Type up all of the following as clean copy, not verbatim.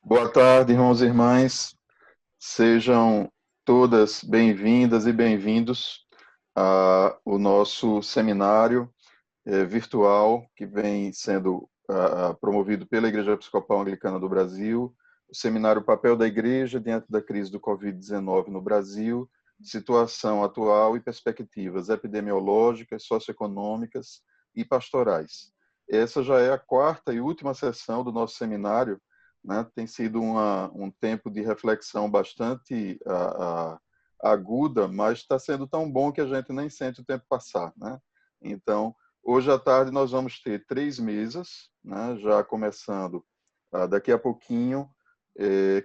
Boa tarde, irmãos e irmãs. Sejam todas bem-vindas e bem-vindos ao nosso seminário virtual que vem sendo promovido pela Igreja Episcopal Anglicana do Brasil, o seminário Papel da Igreja diante da crise do Covid-19 no Brasil, situação atual e perspectivas epidemiológicas, socioeconômicas e pastorais. Essa já é a quarta e última sessão do nosso seminário, né? Tem sido um tempo de reflexão bastante aguda, mas está sendo tão bom que a gente nem sente o tempo passar, né? Então, hoje à tarde nós vamos ter 3 mesas, né? Já começando daqui a pouquinho,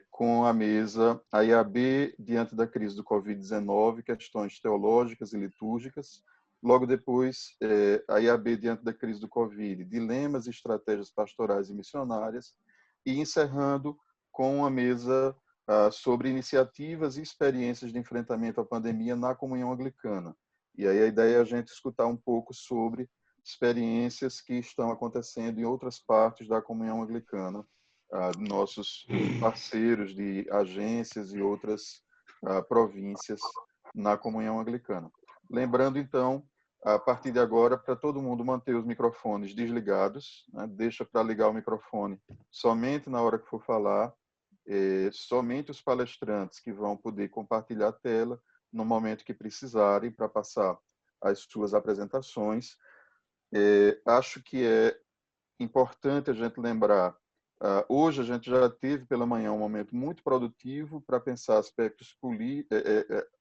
com a mesa AIAB diante da crise do Covid-19, questões teológicas e litúrgicas. Logo depois, AIAB diante da crise do Covid, dilemas e estratégias pastorais e missionárias. E encerrando com a mesa sobre iniciativas e experiências de enfrentamento à pandemia na comunhão anglicana. E aí a ideia é a gente escutar um pouco sobre experiências que estão acontecendo em outras partes da comunhão anglicana, nossos parceiros de agências e outras províncias na comunhão anglicana. Lembrando, então, a partir de agora, para todo mundo manter os microfones desligados, né? Deixa para ligar o microfone somente na hora que for falar, somente os palestrantes que vão poder compartilhar a tela no momento que precisarem para passar as suas apresentações. Acho que é importante a gente lembrar, hoje a gente já teve pela manhã um momento muito produtivo para pensar aspectos políticos,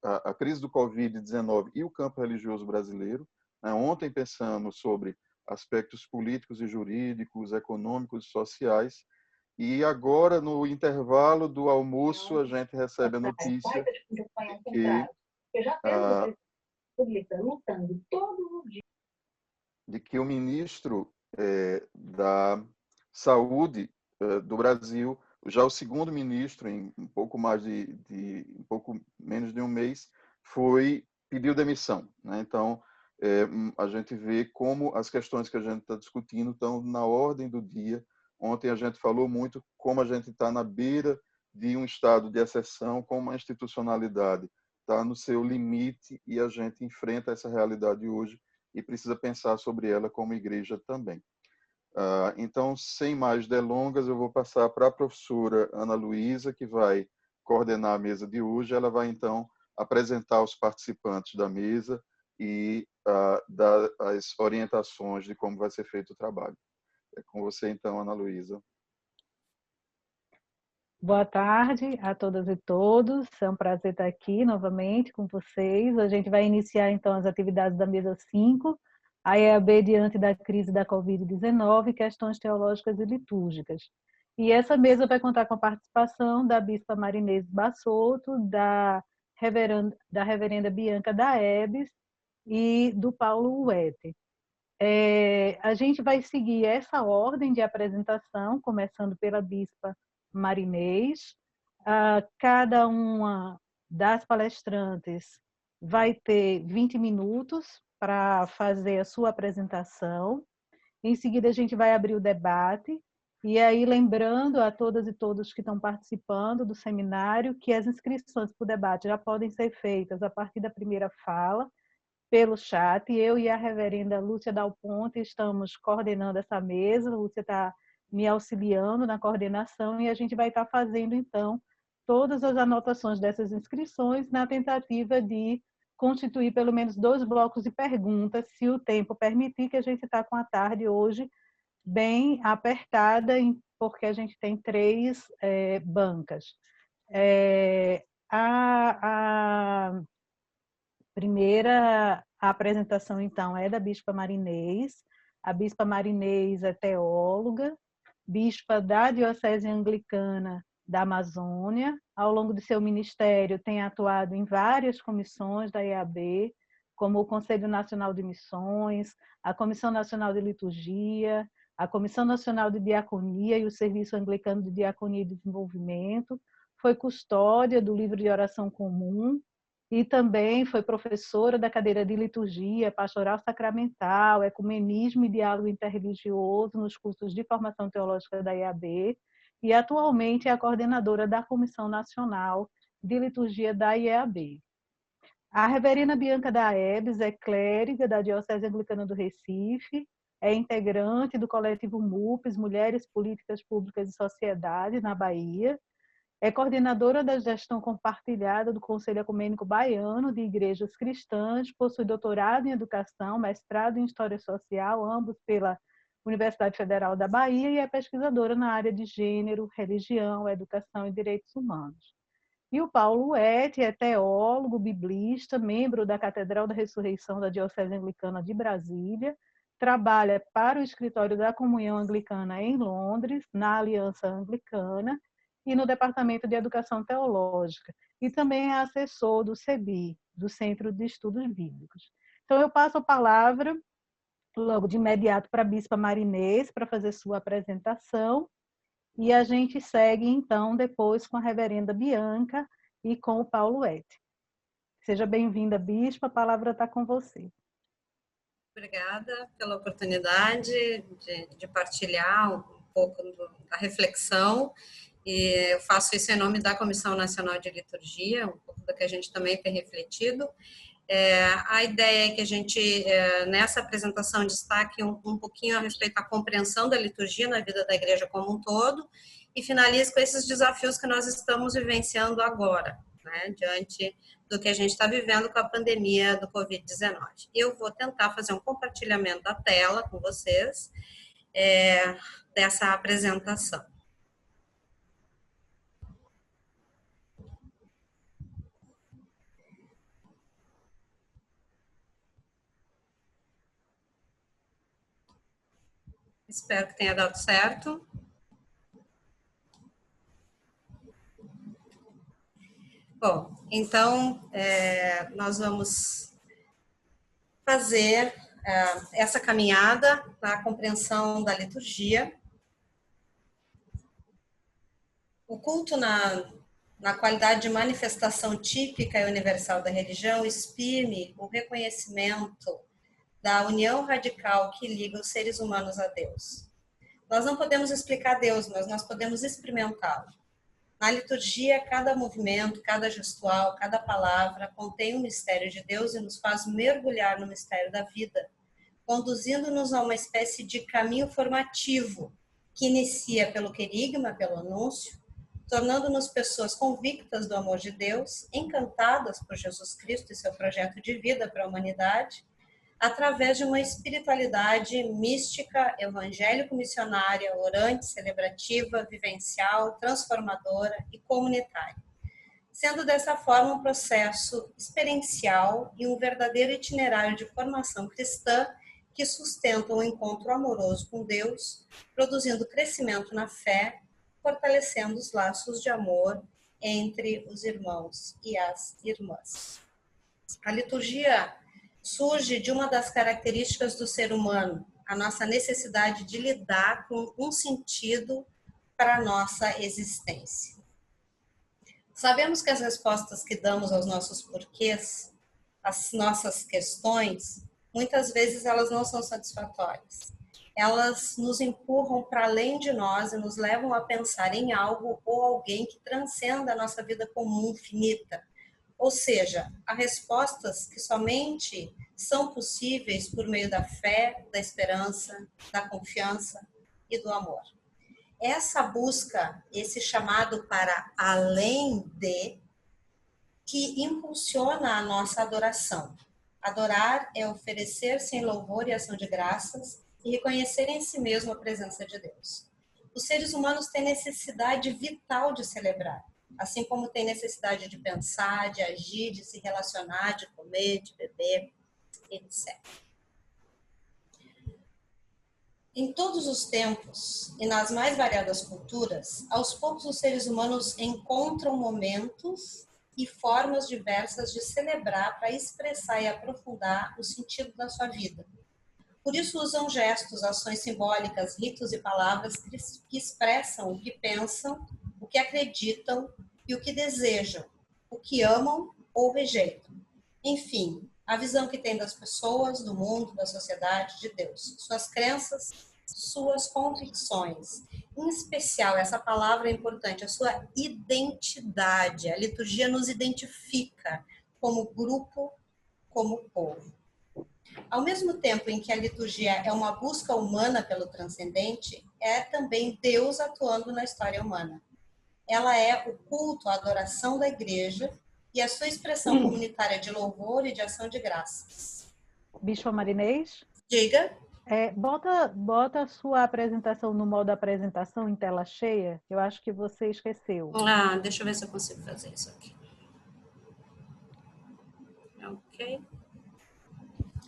a crise do Covid-19 e o campo religioso brasileiro. Ontem pensamos sobre aspectos políticos e jurídicos, econômicos e sociais, e agora, no intervalo do almoço, a gente recebe a notícia de que o ministro da Saúde do Brasil, já o segundo ministro em um pouco um pouco menos de um mês, pediu demissão, né? Então, a gente vê como as questões que a gente está discutindo estão na ordem do dia. Ontem a gente falou muito como a gente está na beira de um estado de exceção, como a institucionalidade está no seu limite e a gente enfrenta essa realidade hoje e precisa pensar sobre ela como igreja também. Então, sem mais delongas, eu vou passar para a professora Ana Luísa, que vai coordenar a mesa de hoje. Ela vai, então, apresentar os participantes da mesa e dar as orientações de como vai ser feito o trabalho. É com você, então, Ana Luísa. Boa tarde a todas e todos. É um prazer estar aqui novamente com vocês. A gente vai iniciar, então, as atividades da mesa 5, a EAB diante da crise da Covid-19, questões teológicas e litúrgicas. E essa mesa vai contar com a participação da Bispa Marinês Bassotto, da reverenda Bianca Daebes e do Paulo Huete. A gente vai seguir essa ordem de apresentação, começando pela Bispa Marinês. Cada uma das palestrantes vai ter 20 minutos para fazer a sua apresentação. Em seguida, a gente vai abrir o debate. E aí, lembrando a todas e todos que estão participando do seminário que as inscrições para o debate já podem ser feitas a partir da primeira fala, pelo chat. Eu e a reverenda Lúcia Dal Ponte estamos coordenando essa mesa. A Lúcia está me auxiliando na coordenação e a gente vai estar fazendo, então, todas as anotações dessas inscrições na tentativa de constituir pelo menos 2 blocos de perguntas, se o tempo permitir, que a gente está com a tarde hoje bem apertada, porque a gente tem 3 bancas. A primeira apresentação, então, é da Bispa Marinês. A Bispa Marinês é teóloga, bispa da Diocese Anglicana da Amazônia. Ao longo de seu ministério, tem atuado em várias comissões da EAB, como o Conselho Nacional de Missões, a Comissão Nacional de Liturgia, a Comissão Nacional de Diaconia e o Serviço Anglicano de Diaconia e Desenvolvimento. Foi custódia do livro de oração comum, e também foi professora da cadeira de liturgia, pastoral sacramental, ecumenismo e diálogo interreligioso nos cursos de formação teológica da EAB. e atualmente é a coordenadora da Comissão Nacional de Liturgia da IEAB. A reverenda Bianca Daebes é clériga da Diocese Anglicana do Recife, é integrante do coletivo MUPES, Mulheres, Políticas Públicas e Sociedade, na Bahia, é coordenadora da gestão compartilhada do Conselho Ecumênico Baiano de Igrejas Cristãs, possui doutorado em Educação, mestrado em História Social, ambos pela Universidade Federal da Bahia, e é pesquisadora na área de Gênero, Religião, Educação e Direitos Humanos. E o Paulo Huet é teólogo, biblista, membro da Catedral da Ressurreição da Diocese Anglicana de Brasília, trabalha para o Escritório da Comunhão Anglicana em Londres, na Aliança Anglicana, e no Departamento de Educação Teológica, e também é assessor do CEBI, do Centro de Estudos Bíblicos. Então, eu passo a palavra logo de imediato para a Bispa Marinês, para fazer sua apresentação, e a gente segue, então, depois com a reverenda Bianca e com o Paulo Huet. Seja bem-vinda, Bispa, a palavra está com você. Obrigada pela oportunidade de partilhar um pouco da reflexão, e eu faço isso em nome da Comissão Nacional de Liturgia, um pouco do que a gente também tem refletido. A ideia é que a gente, nessa apresentação, destaque um pouquinho a respeito da compreensão da liturgia na vida da igreja como um todo, e finalize com esses desafios que nós estamos vivenciando agora, né, diante do que a gente está vivendo com a pandemia do Covid-19. Eu vou tentar fazer um compartilhamento da tela com vocês, dessa apresentação. Espero que tenha dado certo. Bom, então, nós vamos fazer essa caminhada na compreensão da liturgia. O culto na qualidade de manifestação típica e universal da religião exprime o reconhecimento da união radical que liga os seres humanos a Deus. Nós não podemos explicar Deus, mas nós podemos experimentá-lo. Na liturgia, cada movimento, cada gestual, cada palavra contém um mistério de Deus e nos faz mergulhar no mistério da vida, conduzindo-nos a uma espécie de caminho formativo que inicia pelo querigma, pelo anúncio, tornando-nos pessoas convictas do amor de Deus, encantadas por Jesus Cristo e seu projeto de vida para a humanidade, através de uma espiritualidade mística, evangélico-missionária, orante, celebrativa, vivencial, transformadora e comunitária. Sendo dessa forma um processo experiencial e um verdadeiro itinerário de formação cristã que sustenta o encontro amoroso com Deus, produzindo crescimento na fé, fortalecendo os laços de amor entre os irmãos e as irmãs. A liturgia surge de uma das características do ser humano, a nossa necessidade de lidar com um sentido para a nossa existência. Sabemos que as respostas que damos aos nossos porquês, às nossas questões, muitas vezes elas não são satisfatórias. Elas nos empurram para além de nós e nos levam a pensar em algo ou alguém que transcenda a nossa vida comum, finita. Ou seja, há respostas que somente são possíveis por meio da fé, da esperança, da confiança e do amor. Essa busca, esse chamado para além de, que impulsiona a nossa adoração. Adorar é oferecer-se em louvor e ação de graças e reconhecer em si mesmo a presença de Deus. Os seres humanos têm necessidade vital de celebrar, assim como tem necessidade de pensar, de agir, de se relacionar, de comer, de beber, etc. Em todos os tempos e nas mais variadas culturas, aos poucos os seres humanos encontram momentos e formas diversas de celebrar para expressar e aprofundar o sentido da sua vida. Por isso usam gestos, ações simbólicas, ritos e palavras que expressam o que pensam, o que acreditam e o que desejam, o que amam ou rejeitam. Enfim, a visão que tem das pessoas, do mundo, da sociedade, de Deus. Suas crenças, suas convicções. Em especial, essa palavra é importante, a sua identidade. A liturgia nos identifica como grupo, como povo. Ao mesmo tempo em que a liturgia é uma busca humana pelo transcendente, é também Deus atuando na história humana. Ela é o culto, a adoração da igreja e a sua expressão comunitária de louvor e de ação de graças. Bispo Marinês? Diga. Bota a sua apresentação no modo apresentação em tela cheia. Eu acho que você esqueceu. Deixa eu ver se eu consigo fazer isso aqui. Ok.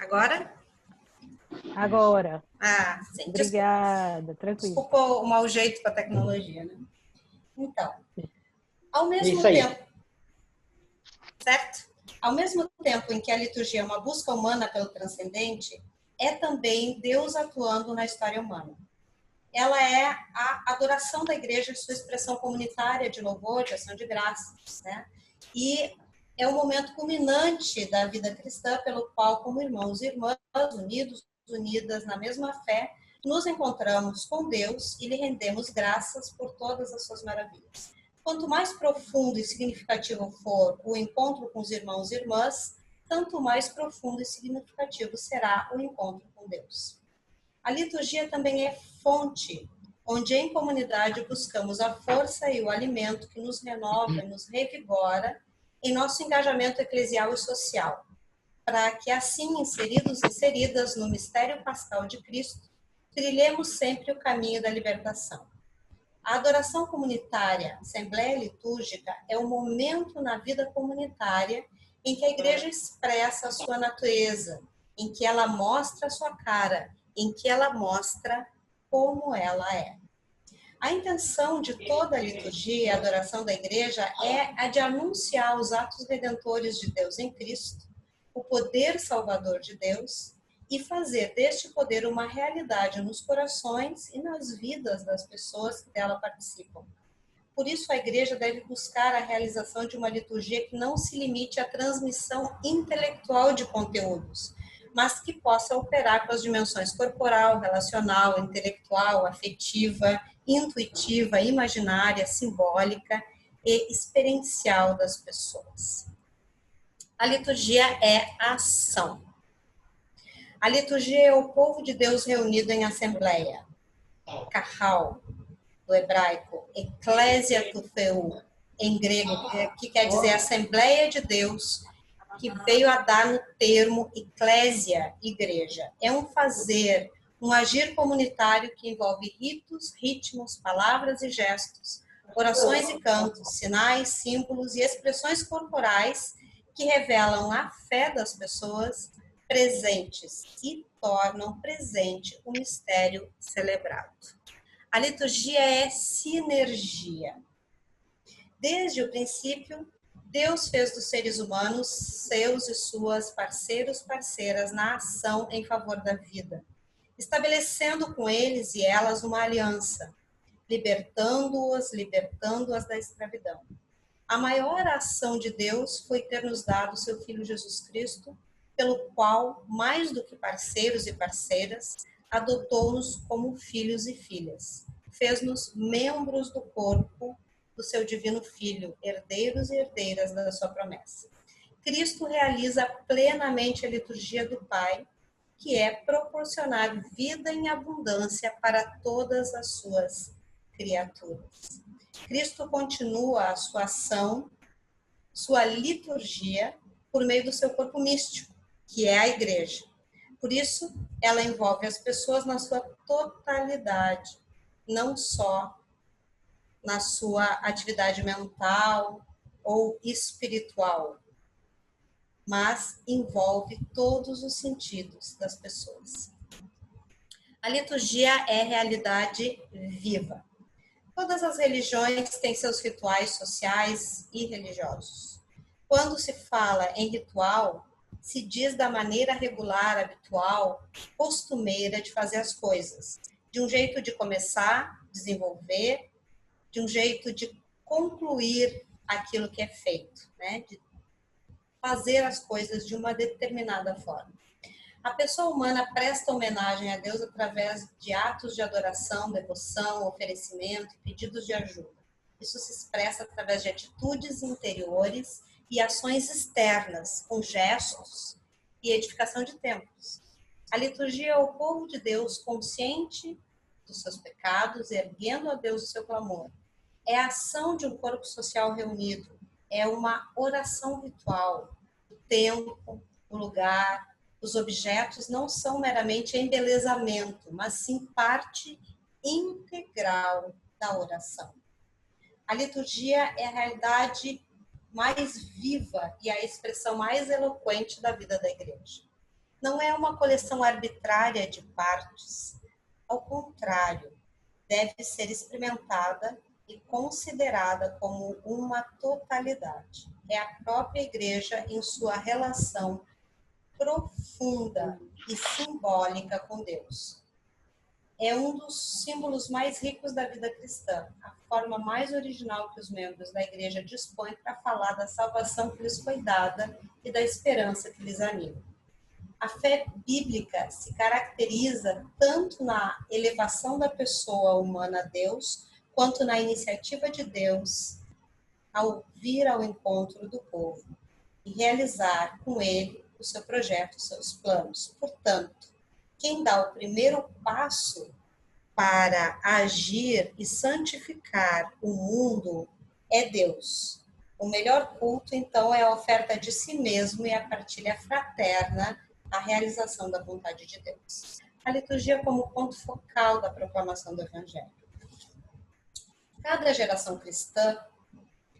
Agora? Agora. Sim. Obrigada, tranquilo. Desculpa o mau jeito com a tecnologia, né? Então, ao mesmo tempo... Certo? Ao mesmo tempo em que a liturgia é uma busca humana pelo transcendente, é também Deus atuando na história humana. Ela é a adoração da igreja, sua expressão comunitária de louvor, de ação de graças, né? E é o momento culminante da vida cristã pelo qual, como irmãos e irmãs, unidas na mesma fé, nos encontramos com Deus e lhe rendemos graças por todas as suas maravilhas. Quanto mais profundo e significativo for o encontro com os irmãos e irmãs, tanto mais profundo e significativo será o encontro com Deus. A liturgia também é fonte, onde em comunidade buscamos a força e o alimento que nos renova e nos revigora em nosso engajamento eclesial e social, para que assim, inseridos e inseridas no mistério pascal de Cristo, trilhemos sempre o caminho da libertação. A adoração comunitária, assembleia litúrgica, é o momento na vida comunitária em que a igreja expressa a sua natureza, em que ela mostra a sua cara, em que ela mostra como ela é. A intenção de toda a liturgia e a adoração da igreja é a de anunciar os atos redentores de Deus em Cristo, o poder salvador de Deus, e fazer deste poder uma realidade nos corações e nas vidas das pessoas que dela participam. Por isso, a igreja deve buscar a realização de uma liturgia que não se limite à transmissão intelectual de conteúdos, mas que possa operar com as dimensões corporal, relacional, intelectual, afetiva, intuitiva, imaginária, simbólica e experiencial das pessoas. A liturgia é a ação. A liturgia é o povo de Deus reunido em assembleia. Kahal, do hebraico, Ecclesia Tutheu, em grego, que quer dizer Assembleia de Deus, que veio a dar no termo eclésia, igreja. É um fazer, um agir comunitário que envolve ritos, ritmos, palavras e gestos, orações e cantos, sinais, símbolos e expressões corporais que revelam a fé das pessoas presentes e tornam presente o mistério celebrado. A liturgia é sinergia. Desde o princípio, Deus fez dos seres humanos seus e suas parceiras na ação em favor da vida, estabelecendo com eles e elas uma aliança, libertando-as da escravidão. A maior ação de Deus foi ter nos dado seu Filho Jesus Cristo, pelo qual, mais do que parceiros e parceiras, adotou-nos como filhos e filhas. Fez-nos membros do corpo do seu divino Filho, herdeiros e herdeiras da sua promessa. Cristo realiza plenamente a liturgia do Pai, que é proporcionar vida em abundância para todas as suas criaturas. Cristo continua a sua ação, sua liturgia, por meio do seu corpo místico, que é a igreja. Por isso, ela envolve as pessoas na sua totalidade, não só na sua atividade mental ou espiritual, mas envolve todos os sentidos das pessoas. A liturgia é realidade viva. Todas as religiões têm seus rituais sociais e religiosos. Quando se fala em ritual, se diz da maneira regular, habitual, costumeira de fazer as coisas, de um jeito de começar, desenvolver, de um jeito de concluir aquilo que é feito, né? De fazer as coisas de uma determinada forma. A pessoa humana presta homenagem a Deus através de atos de adoração, devoção, oferecimento e pedidos de ajuda. Isso se expressa através de atitudes interiores e ações externas, com gestos e edificação de templos. A liturgia é o povo de Deus consciente dos seus pecados, erguendo a Deus o seu clamor. É a ação de um corpo social reunido, é uma oração ritual. O tempo, o lugar, os objetos não são meramente embelezamento, mas sim parte integral da oração. A liturgia é a realidade mais viva e a expressão mais eloquente da vida da igreja. Não é uma coleção arbitrária de partes. Ao contrário, deve ser experimentada e considerada como uma totalidade. É a própria igreja em sua relação profunda e simbólica com Deus. É um dos símbolos mais ricos da vida cristã, a forma mais original que os membros da igreja dispõem para falar da salvação que lhes foi dada e da esperança que lhes anima. A fé bíblica se caracteriza tanto na elevação da pessoa humana a Deus, quanto na iniciativa de Deus ao vir ao encontro do povo e realizar com ele o seu projeto, os seus planos. Portanto, quem dá o primeiro passo para agir e santificar o mundo é Deus. O melhor culto, então, é a oferta de si mesmo e a partilha fraterna, a realização da vontade de Deus. A liturgia como ponto focal da proclamação do Evangelho. Cada geração cristã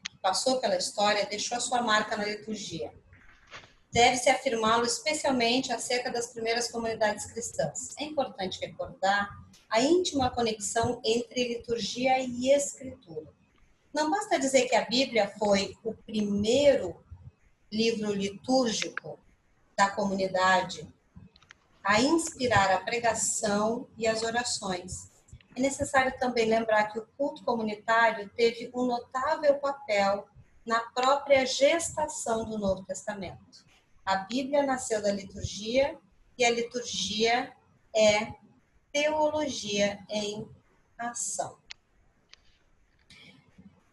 que passou pela história deixou a sua marca na liturgia. Deve-se afirmá-lo especialmente acerca das primeiras comunidades cristãs. É importante recordar a íntima conexão entre liturgia e escritura. Não basta dizer que a Bíblia foi o primeiro livro litúrgico da comunidade a inspirar a pregação e as orações. É necessário também lembrar que o culto comunitário teve um notável papel na própria gestação do Novo Testamento. A Bíblia nasceu da liturgia e a liturgia é teologia em ação.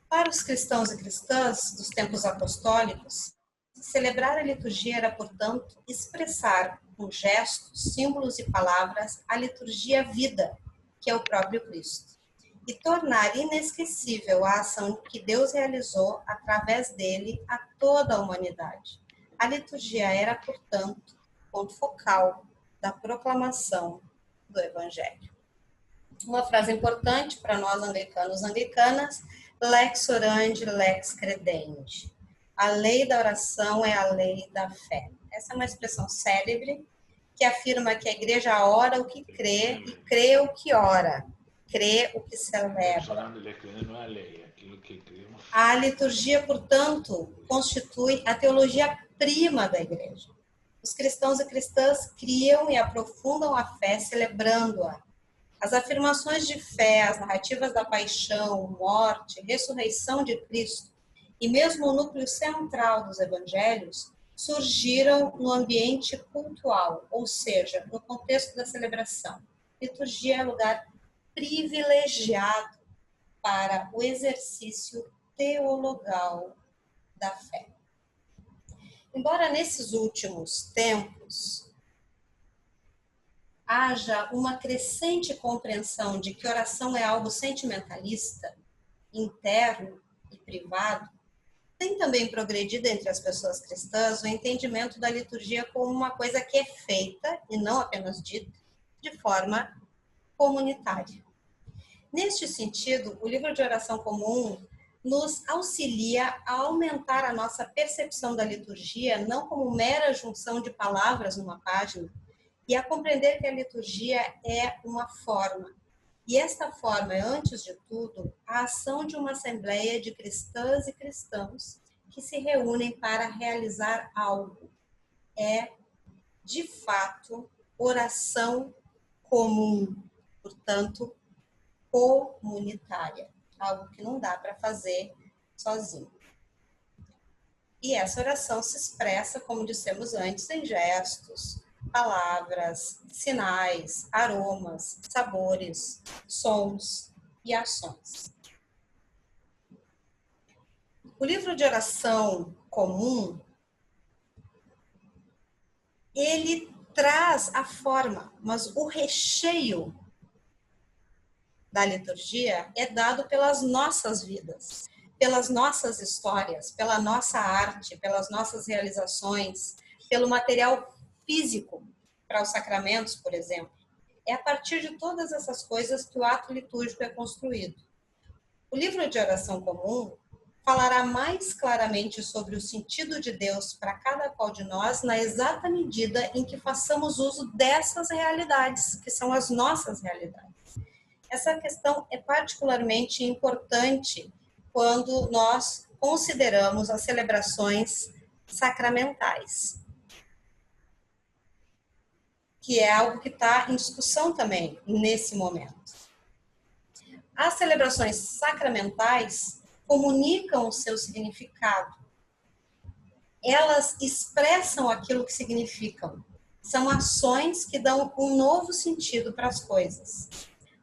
Para os cristãos e cristãs dos tempos apostólicos, celebrar a liturgia era, portanto, expressar com gestos, símbolos e palavras a liturgia vida, que é o próprio Cristo, e tornar inesquecível a ação que Deus realizou através dele a toda a humanidade. A liturgia era, portanto, ponto focal da proclamação do Evangelho. Uma frase importante para nós anglicanos e anglicanas: lex orandi, lex credendi. A lei da oração é a lei da fé. Essa é uma expressão célebre que afirma que a igreja ora o que crê e crê o que ora, crê o que celebra. A liturgia, portanto, constitui a teologia prima da igreja. Os cristãos e cristãs criam e aprofundam a fé celebrando-a. As afirmações de fé, as narrativas da paixão, morte, ressurreição de Cristo e mesmo o núcleo central dos evangelhos surgiram no ambiente cultual, ou seja, no contexto da celebração. Liturgia é lugar privilegiado para o exercício teologal da fé. Embora nesses últimos tempos haja uma crescente compreensão de que oração é algo sentimentalista, interno e privado, tem também progredido entre as pessoas cristãs o entendimento da liturgia como uma coisa que é feita, e não apenas dita, de forma comunitária. Neste sentido, o livro de oração comum nos auxilia a aumentar a nossa percepção da liturgia não como mera junção de palavras numa página, e a compreender que a liturgia é uma forma. E esta forma é, antes de tudo, a ação de uma assembleia de cristãs e cristãos que se reúnem para realizar algo. É, de fato, oração comum, portanto, comunitária. Algo que não dá para fazer sozinho. E essa oração se expressa, como dissemos antes, em gestos, palavras, sinais, aromas, sabores, sons e ações. O livro de oração comum, ele traz a forma, mas o recheio da liturgia é dado pelas nossas vidas, pelas nossas histórias, pela nossa arte, pelas nossas realizações, pelo material físico para os sacramentos, por exemplo. É a partir de todas essas coisas que o ato litúrgico é construído. O livro de oração comum falará mais claramente sobre o sentido de Deus para cada qual de nós, na exata medida em que façamos uso dessas realidades, que são as nossas realidades. Essa questão é particularmente importante quando nós consideramos as celebrações sacramentais, que é algo que está em discussão também nesse momento. As celebrações sacramentais comunicam o seu significado. Elas expressam aquilo que significam. São ações que dão um novo sentido para as coisas.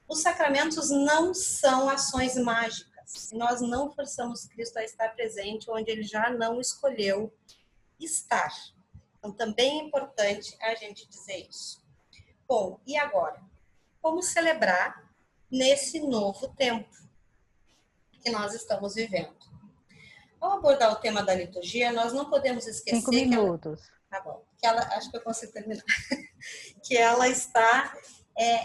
Os sacramentos não são ações mágicas. Nós não forçamos Cristo a estar presente onde ele já não escolheu estar. Então, também é importante a gente dizer isso. Bom, e agora? Como celebrar nesse novo tempo que nós estamos vivendo? Ao abordar o tema da liturgia, nós não podemos esquecer 5 minutos. Tá bom. Acho que eu consigo terminar. Que ela está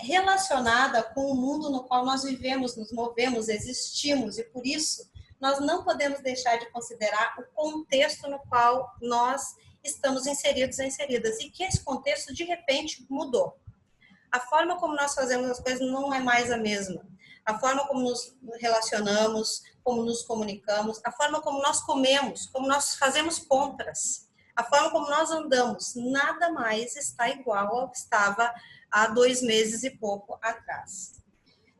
relacionada com o mundo no qual nós vivemos, nos movemos, existimos, e por isso nós não podemos deixar de considerar o contexto no qual nós estamos inseridos e inseridas, e que esse contexto, de repente, mudou. A forma como nós fazemos as coisas não é mais a mesma. A forma como nos relacionamos, como nos comunicamos, a forma como nós comemos, como nós fazemos compras, a forma como nós andamos, nada mais está igual ao que estava há 2 meses e pouco atrás.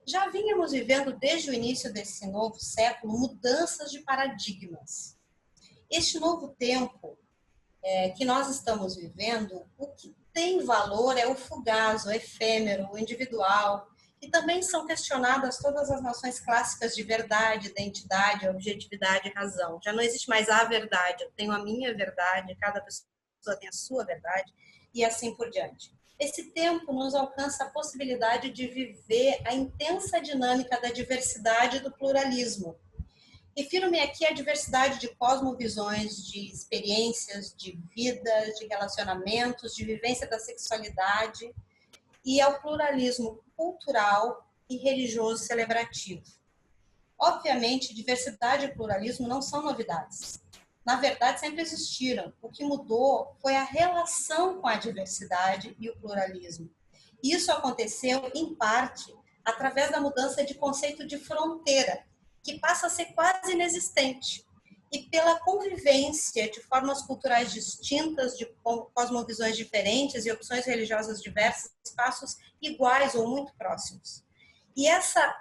Já vínhamos vivendo desde o início desse novo século mudanças de paradigmas. Este novo tempo que nós estamos vivendo, o que tem valor é o fugaz, o efêmero, o individual, e também são questionadas todas as noções clássicas de verdade, identidade, objetividade e razão. Já não existe mais a verdade, eu tenho a minha verdade, cada pessoa tem a sua verdade, e assim por diante. Esse tempo nos alcança a possibilidade de viver a intensa dinâmica da diversidade e do pluralismo. Refiro-me aqui à diversidade de cosmovisões, de experiências, de vidas, de relacionamentos, de vivência da sexualidade e ao pluralismo cultural e religioso celebrativo. Obviamente, diversidade e pluralismo não são novidades. Na verdade, sempre existiram. O que mudou foi a relação com a diversidade e o pluralismo. Isso aconteceu, em parte, através da mudança de conceito de fronteira, que passa a ser quase inexistente, e pela convivência de formas culturais distintas, de cosmovisões diferentes e opções religiosas diversas, espaços iguais ou muito próximos. E essa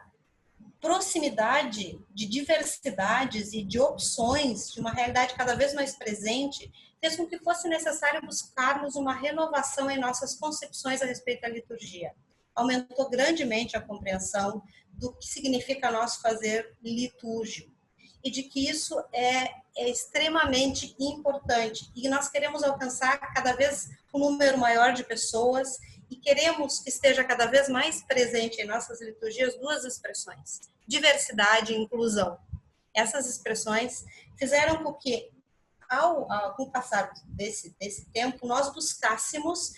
proximidade de diversidades e de opções de uma realidade cada vez mais presente fez com que fosse necessário buscarmos uma renovação em nossas concepções a respeito da liturgia. Aumentou grandemente a compreensão do que significa nós fazer litúrgico e de que isso é extremamente importante e nós queremos alcançar cada vez um número maior de pessoas e queremos que esteja cada vez mais presente em nossas liturgias 2 expressões, diversidade e inclusão. Essas expressões fizeram com que, com o passar desse tempo, nós buscássemos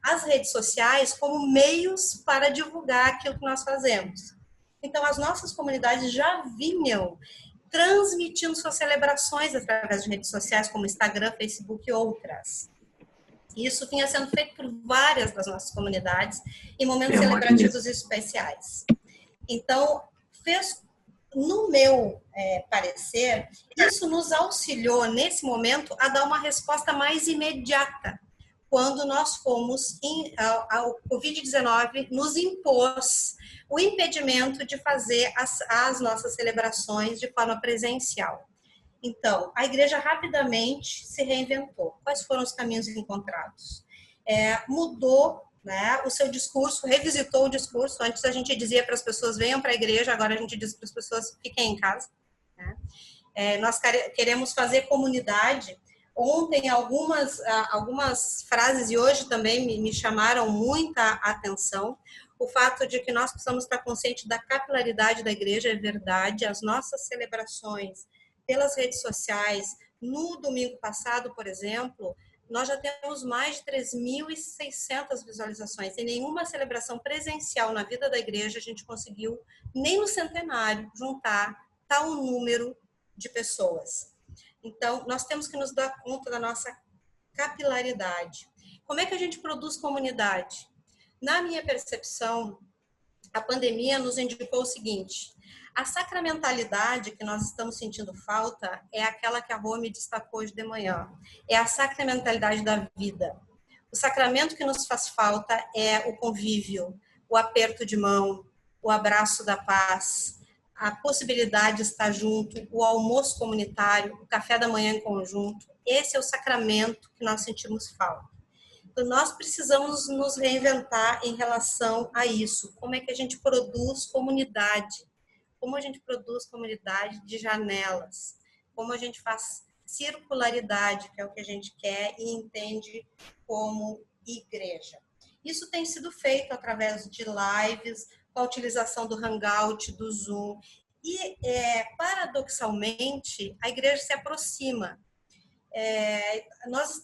as redes sociais como meios para divulgar aquilo que nós fazemos. Então, as nossas comunidades já vinham transmitindo suas celebrações através de redes sociais como Instagram, Facebook e outras. Isso vinha sendo feito por várias das nossas comunidades em momentos celebrativos especiais. Então, no meu parecer, isso nos auxiliou, nesse momento, a dar uma resposta mais imediata. Quando nós fomos, ao Covid-19 nos impôs o impedimento de fazer as nossas celebrações de forma presencial. Então, a igreja rapidamente se reinventou. Quais foram os caminhos encontrados? mudou, né, o seu discurso, revisitou o discurso. Antes a gente dizia para as pessoas venham para a igreja, agora a gente diz para as pessoas fiquem em casa. Né? Nós queremos fazer comunidade. Ontem algumas frases e hoje também me chamaram muita atenção. O fato de que nós precisamos estar conscientes da capilaridade da igreja é verdade. As nossas celebrações pelas redes sociais, no domingo passado, por exemplo, nós já temos mais de 3.600 visualizações. Em nenhuma celebração presencial na vida da igreja a gente conseguiu, nem no centenário, juntar tal número de pessoas. Então, nós temos que nos dar conta da nossa capilaridade. Como é que a gente produz comunidade? Na minha percepção, a pandemia nos indicou o seguinte: a sacramentalidade que nós estamos sentindo falta é aquela que a Rô me destacou hoje de manhã. É a sacramentalidade da vida. O sacramento que nos faz falta é o convívio, o aperto de mão, o abraço da paz, a possibilidade de estar junto, o almoço comunitário, o café da manhã em conjunto. Esse é o sacramento que nós sentimos falta. Então, nós precisamos nos reinventar em relação a isso. Como é que a gente produz comunidade? Como a gente produz comunidade de janelas? Como a gente faz circularidade, que é o que a gente quer e entende como igreja. Isso tem sido feito através de lives, com a utilização do Hangout, do Zoom. E, paradoxalmente, a igreja se aproxima. Nós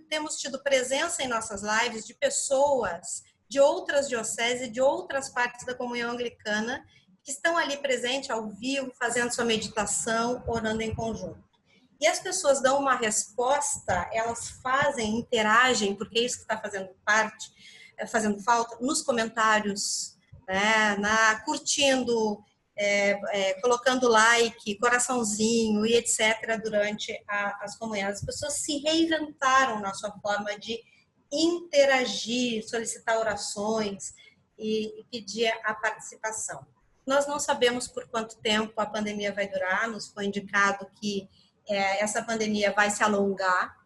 temos tido presença em nossas lives de pessoas de outras dioceses, de outras partes da comunhão anglicana, que estão ali presentes ao vivo, fazendo sua meditação, orando em conjunto. E as pessoas dão uma resposta, elas fazem, interagem, porque é isso que está fazendo falta, nos comentários, né, curtindo, colocando like, coraçãozinho e etc. durante as comunhões. As pessoas se reinventaram na sua forma de interagir, solicitar orações e pedir a participação. Nós não sabemos por quanto tempo a pandemia vai durar, nos foi indicado que essa pandemia vai se alongar,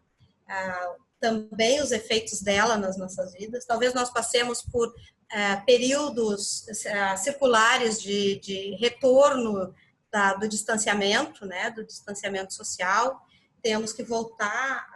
também os efeitos dela nas nossas vidas. Talvez nós passemos por períodos circulares de retorno do distanciamento, né, do distanciamento social. Temos que voltar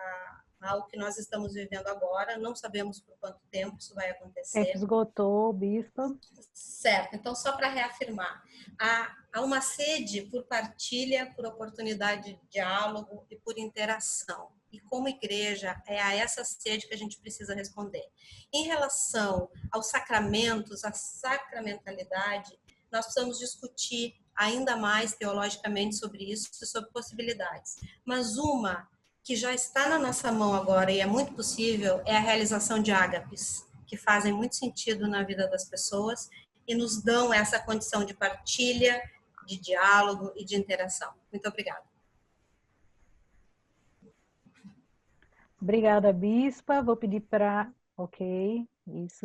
ao que nós estamos vivendo agora. Não sabemos por quanto tempo isso vai acontecer. Tempo esgotou, bispa. Certo. Então, só para reafirmar, há uma sede por partilha, por oportunidade de diálogo e por interação. E como igreja, é a essa sede que a gente precisa responder. Em relação aos sacramentos, à sacramentalidade, nós precisamos discutir ainda mais teologicamente sobre isso e sobre possibilidades. Mas uma que já está na nossa mão agora e é muito possível é a realização de ágapes, que fazem muito sentido na vida das pessoas e nos dão essa condição de partilha, de diálogo e de interação. Muito obrigada. Obrigada, bispa. Vou pedir para,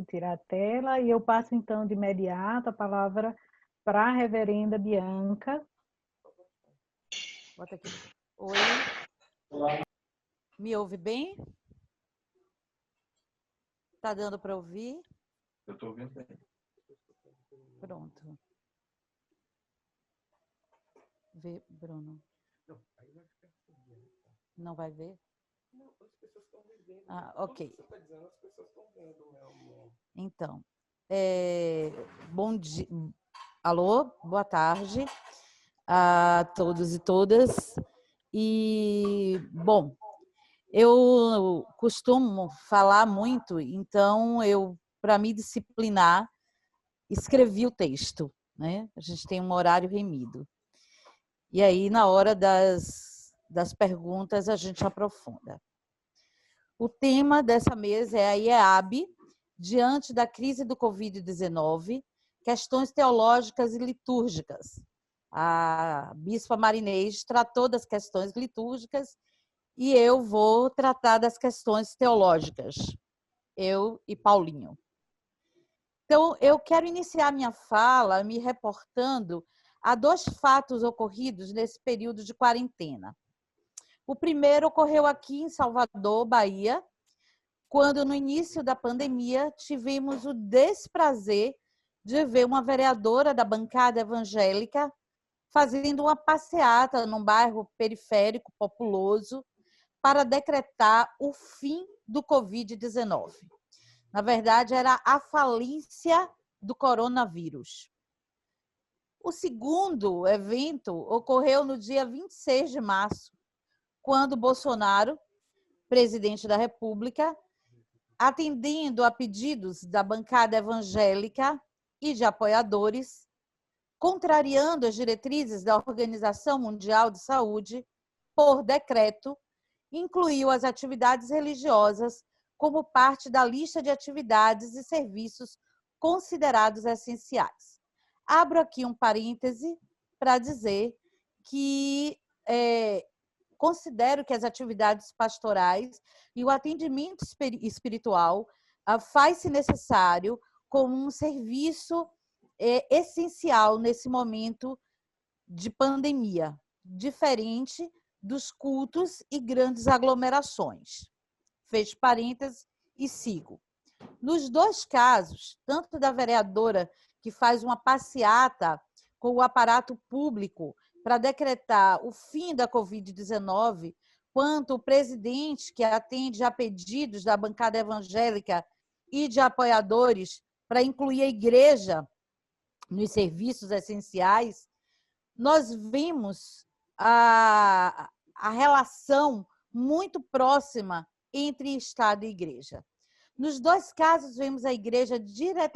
tirar a tela. E eu passo, então, de imediato a palavra para a reverenda Bianca. Bota aqui. Oi. Me ouve bem? Tá dando para ouvir? Eu estou ouvindo bem. Pronto. Vê, Bruno. Não vai ver? Não, as pessoas estão vendo. Ok. Você está dizendo, as pessoas estão vendo, meu amor. Então, bom dia. Alô, boa tarde a todos e todas. E, bom, eu costumo falar muito, então para me disciplinar, escrevi o texto, né? A gente tem um horário remido. E aí, na hora das perguntas, a gente aprofunda. O tema dessa mesa é a IEAB, diante da crise do Covid-19, questões teológicas e litúrgicas. A bispa Marinês tratou das questões litúrgicas e eu vou tratar das questões teológicas, eu e Paulinho. Então, eu quero iniciar minha fala me reportando a 2 fatos ocorridos nesse período de quarentena. O primeiro ocorreu aqui em Salvador, Bahia, quando no início da pandemia tivemos o desprazer de ver uma vereadora da bancada evangélica fazendo uma passeata num bairro periférico populoso para decretar o fim do Covid-19. Na verdade, era a falência do coronavírus. O segundo evento ocorreu no dia 26 de março, quando Bolsonaro, presidente da República, atendendo a pedidos da bancada evangélica e de apoiadores, contrariando as diretrizes da Organização Mundial de Saúde, por decreto, incluiu as atividades religiosas como parte da lista de atividades e serviços considerados essenciais. Abro aqui um parêntese para dizer que considero que as atividades pastorais e o atendimento espiritual faz-se necessário como um serviço essencial nesse momento de pandemia, diferente dos cultos e grandes aglomerações. Fecho parênteses e sigo. Nos dois casos, tanto da vereadora que faz uma passeata com o aparato público para decretar o fim da Covid-19, quanto o presidente que atende a pedidos da bancada evangélica e de apoiadores para incluir a igreja nos serviços essenciais, nós vimos a relação muito próxima entre Estado e igreja. Nos dois casos, vemos a igreja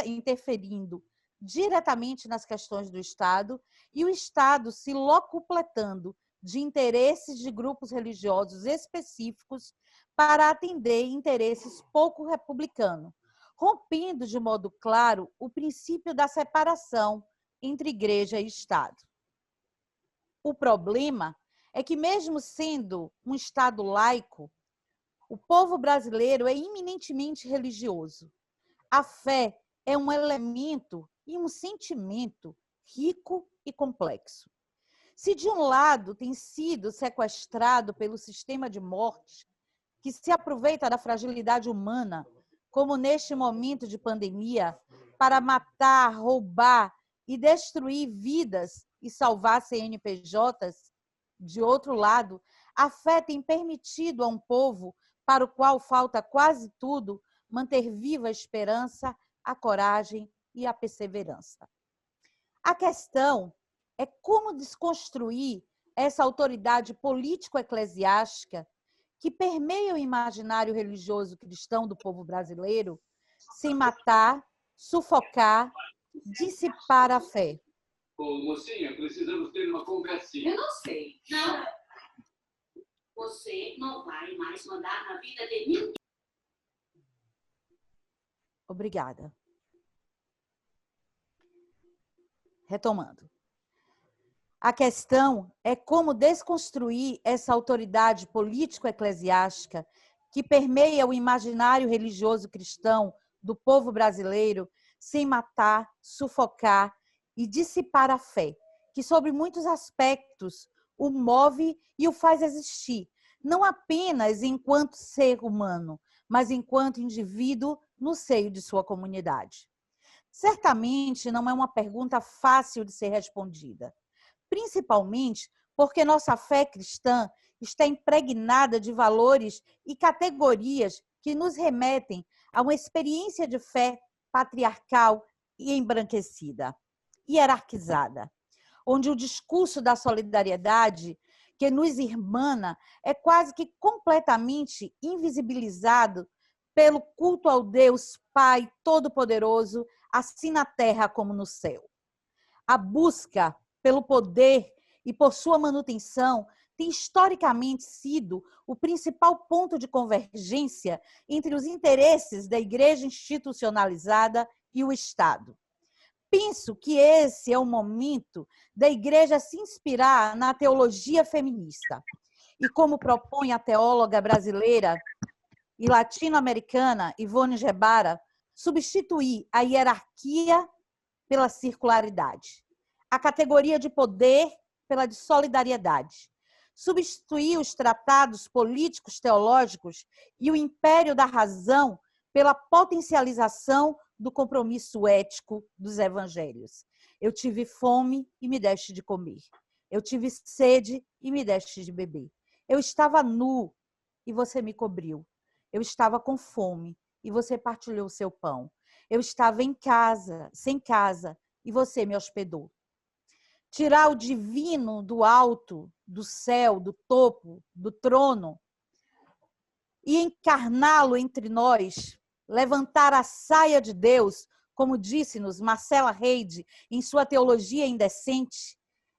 interferindo diretamente nas questões do Estado e o Estado se locupletando de interesses de grupos religiosos específicos para atender interesses pouco republicanos, rompendo de modo claro o princípio da separação entre igreja e Estado. O problema é que, mesmo sendo um Estado laico, o povo brasileiro é eminentemente religioso. A fé é um elemento e um sentimento rico e complexo. Se, de um lado, tem sido sequestrado pelo sistema de morte, que se aproveita da fragilidade humana, como neste momento de pandemia, para matar, roubar e destruir vidas e salvar CNPJs, de outro lado, a fé tem permitido a um povo para o qual falta quase tudo manter viva a esperança, a coragem e a perseverança. A questão é como desconstruir essa autoridade político-eclesiástica que permeia o imaginário religioso cristão do povo brasileiro, sem matar, sufocar, dissipar a fé. Ô, mocinha, precisamos ter uma conversinha. Eu não sei. Não. Você não vai mais mandar na vida de ninguém. Obrigada. Retomando. A questão é como desconstruir essa autoridade político-eclesiástica que permeia o imaginário religioso cristão do povo brasileiro sem matar, sufocar e dissipar a fé, que sobre muitos aspectos o move e o faz existir, não apenas enquanto ser humano, mas enquanto indivíduo no seio de sua comunidade. Certamente não é uma pergunta fácil de ser respondida, principalmente porque nossa fé cristã está impregnada de valores e categorias que nos remetem a uma experiência de fé patriarcal e embranquecida, hierarquizada, onde o discurso da solidariedade que nos irmana é quase que completamente invisibilizado pelo culto ao Deus Pai Todo-Poderoso, assim na terra como no céu. A busca pelo poder e por sua manutenção tem historicamente sido o principal ponto de convergência entre os interesses da igreja institucionalizada e o Estado. Penso que esse é o momento da igreja se inspirar na teologia feminista. E como propõe a teóloga brasileira e latino-americana Ivone Gebara, substituir a hierarquia pela circularidade, a categoria de poder pela de solidariedade, substituir os tratados políticos teológicos e o império da razão pela potencialização do compromisso ético dos evangelhos. Eu tive fome e me deste de comer. Eu tive sede e me deste de beber. Eu estava nu e você me cobriu. Eu estava com fome e você partilhou o seu pão. Eu estava em casa, sem casa, e você me hospedou. Tirar o divino do alto, do céu, do topo, do trono, e encarná-lo entre nós, levantar a saia de Deus, como disse-nos Marcela Reide em sua Teologia Indecente,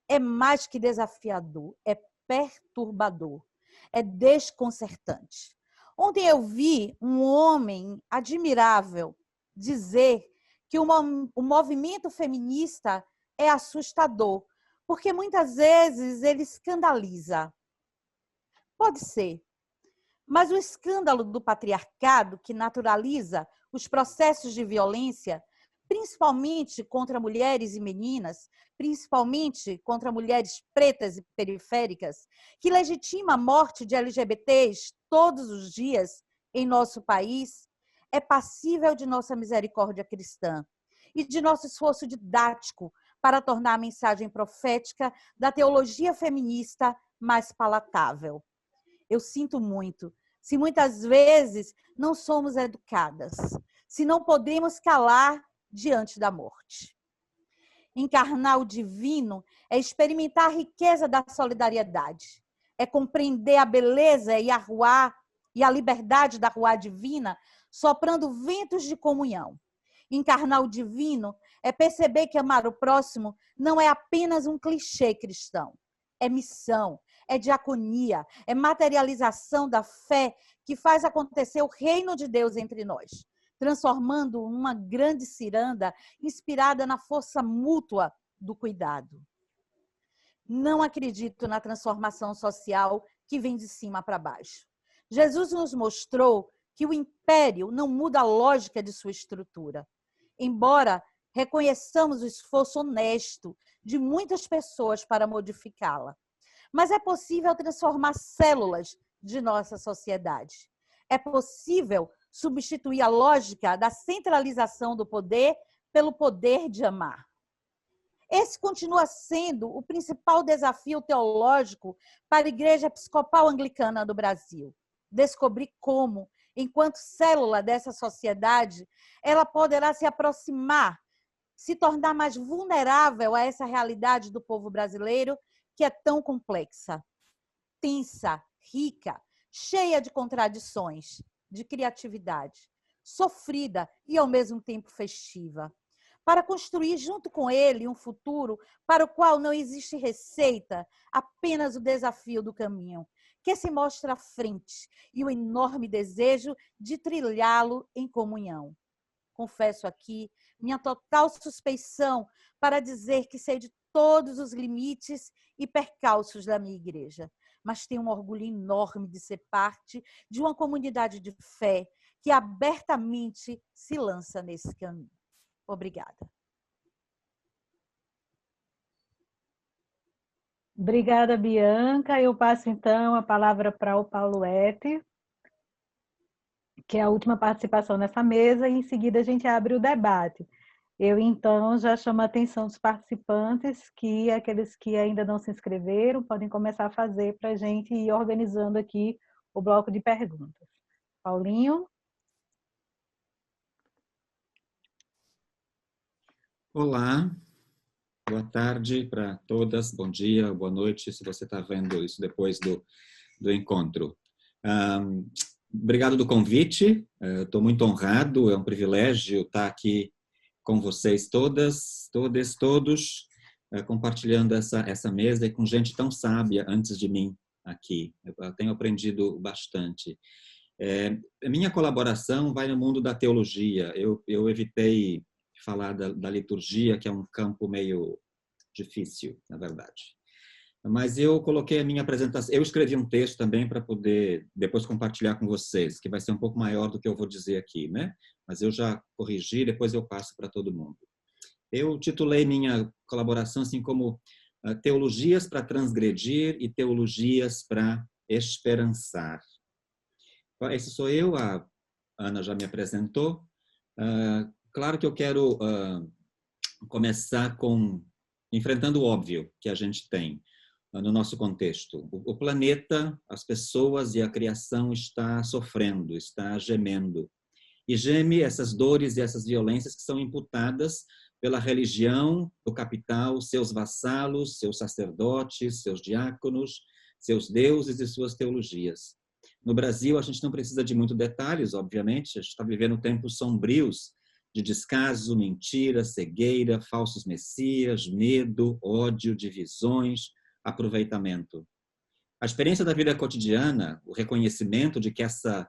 é mais que desafiador, é perturbador, é desconcertante. Ontem eu vi um homem admirável dizer que o movimento feminista é assustador, porque muitas vezes ele escandaliza. Pode ser. Mas o escândalo do patriarcado, que naturaliza os processos de violência, principalmente contra mulheres e meninas, principalmente contra mulheres pretas e periféricas, que legitima a morte de LGBTs todos os dias em nosso país, é passível de nossa misericórdia cristã e de nosso esforço didático para tornar a mensagem profética da teologia feminista mais palatável. Eu sinto muito, se muitas vezes não somos educadas, se não podemos calar diante da morte. Encarnar o divino é experimentar a riqueza da solidariedade, é compreender a beleza e a liberdade da rua divina, soprando ventos de comunhão. Encarnar o divino é perceber que amar o próximo não é apenas um clichê cristão, é missão, é diaconia, é materialização da fé que faz acontecer o reino de Deus entre nós, transformando uma grande ciranda inspirada na força mútua do cuidado. Não acredito na transformação social que vem de cima para baixo. Jesus nos mostrou que o império não muda a lógica de sua estrutura. Embora reconheçamos o esforço honesto de muitas pessoas para modificá-la. Mas é possível transformar células de nossa sociedade. É possível substituir a lógica da centralização do poder pelo poder de amar. Esse continua sendo o principal desafio teológico para a Igreja Episcopal Anglicana do Brasil. Descobrir como, enquanto célula dessa sociedade, ela poderá se aproximar, se tornar mais vulnerável a essa realidade do povo brasileiro, que é tão complexa, tensa, rica, cheia de contradições, de criatividade, sofrida e, ao mesmo tempo, festiva. Para construir junto com ele um futuro para o qual não existe receita, apenas o desafio do caminho, que se mostra à frente e o enorme desejo de trilhá-lo em comunhão. Confesso aqui minha total suspeição para dizer que sei de todos os limites e percalços da minha igreja, mas tenho um orgulho enorme de ser parte de uma comunidade de fé que abertamente se lança nesse caminho. Obrigada. Obrigada, Bianca. Eu passo, então, a palavra para o Pauluete, que é a última participação nessa mesa, e em seguida a gente abre o debate. Eu, então, já chamo a atenção dos participantes, que aqueles que ainda não se inscreveram podem começar a fazer para a gente ir organizando aqui o bloco de perguntas. Paulinho? Olá, boa tarde para todas, bom dia, boa noite, se você está vendo isso depois do encontro. Obrigado do convite, estou muito honrado, é um privilégio estar aqui com vocês todas, todos, compartilhando essa mesa e com gente tão sábia antes de mim aqui. Eu tenho aprendido bastante. A minha colaboração vai no mundo da teologia. Eu evitei falar da liturgia, que é um campo meio difícil, na verdade. Mas eu coloquei a minha apresentação, eu escrevi um texto também para poder depois compartilhar com vocês, que vai ser um pouco maior do que eu vou dizer aqui, né? Mas eu já corrigi, depois eu passo para todo mundo. Eu titulei minha colaboração assim como teologias para transgredir e teologias para esperançar. Esse sou eu, a Ana já me apresentou. Claro que eu quero começar enfrentando o óbvio que a gente tem no nosso contexto. O planeta, as pessoas e a criação está sofrendo, está gemendo. E geme essas dores e essas violências que são imputadas pela religião do capital, seus vassalos, seus sacerdotes, seus diáconos, seus deuses e suas teologias. No Brasil, a gente não precisa de muitos detalhes, obviamente, a gente está vivendo tempos sombrios de descaso, mentira, cegueira, falsos messias, medo, ódio, divisões, aproveitamento. A experiência da vida cotidiana, o reconhecimento de que essa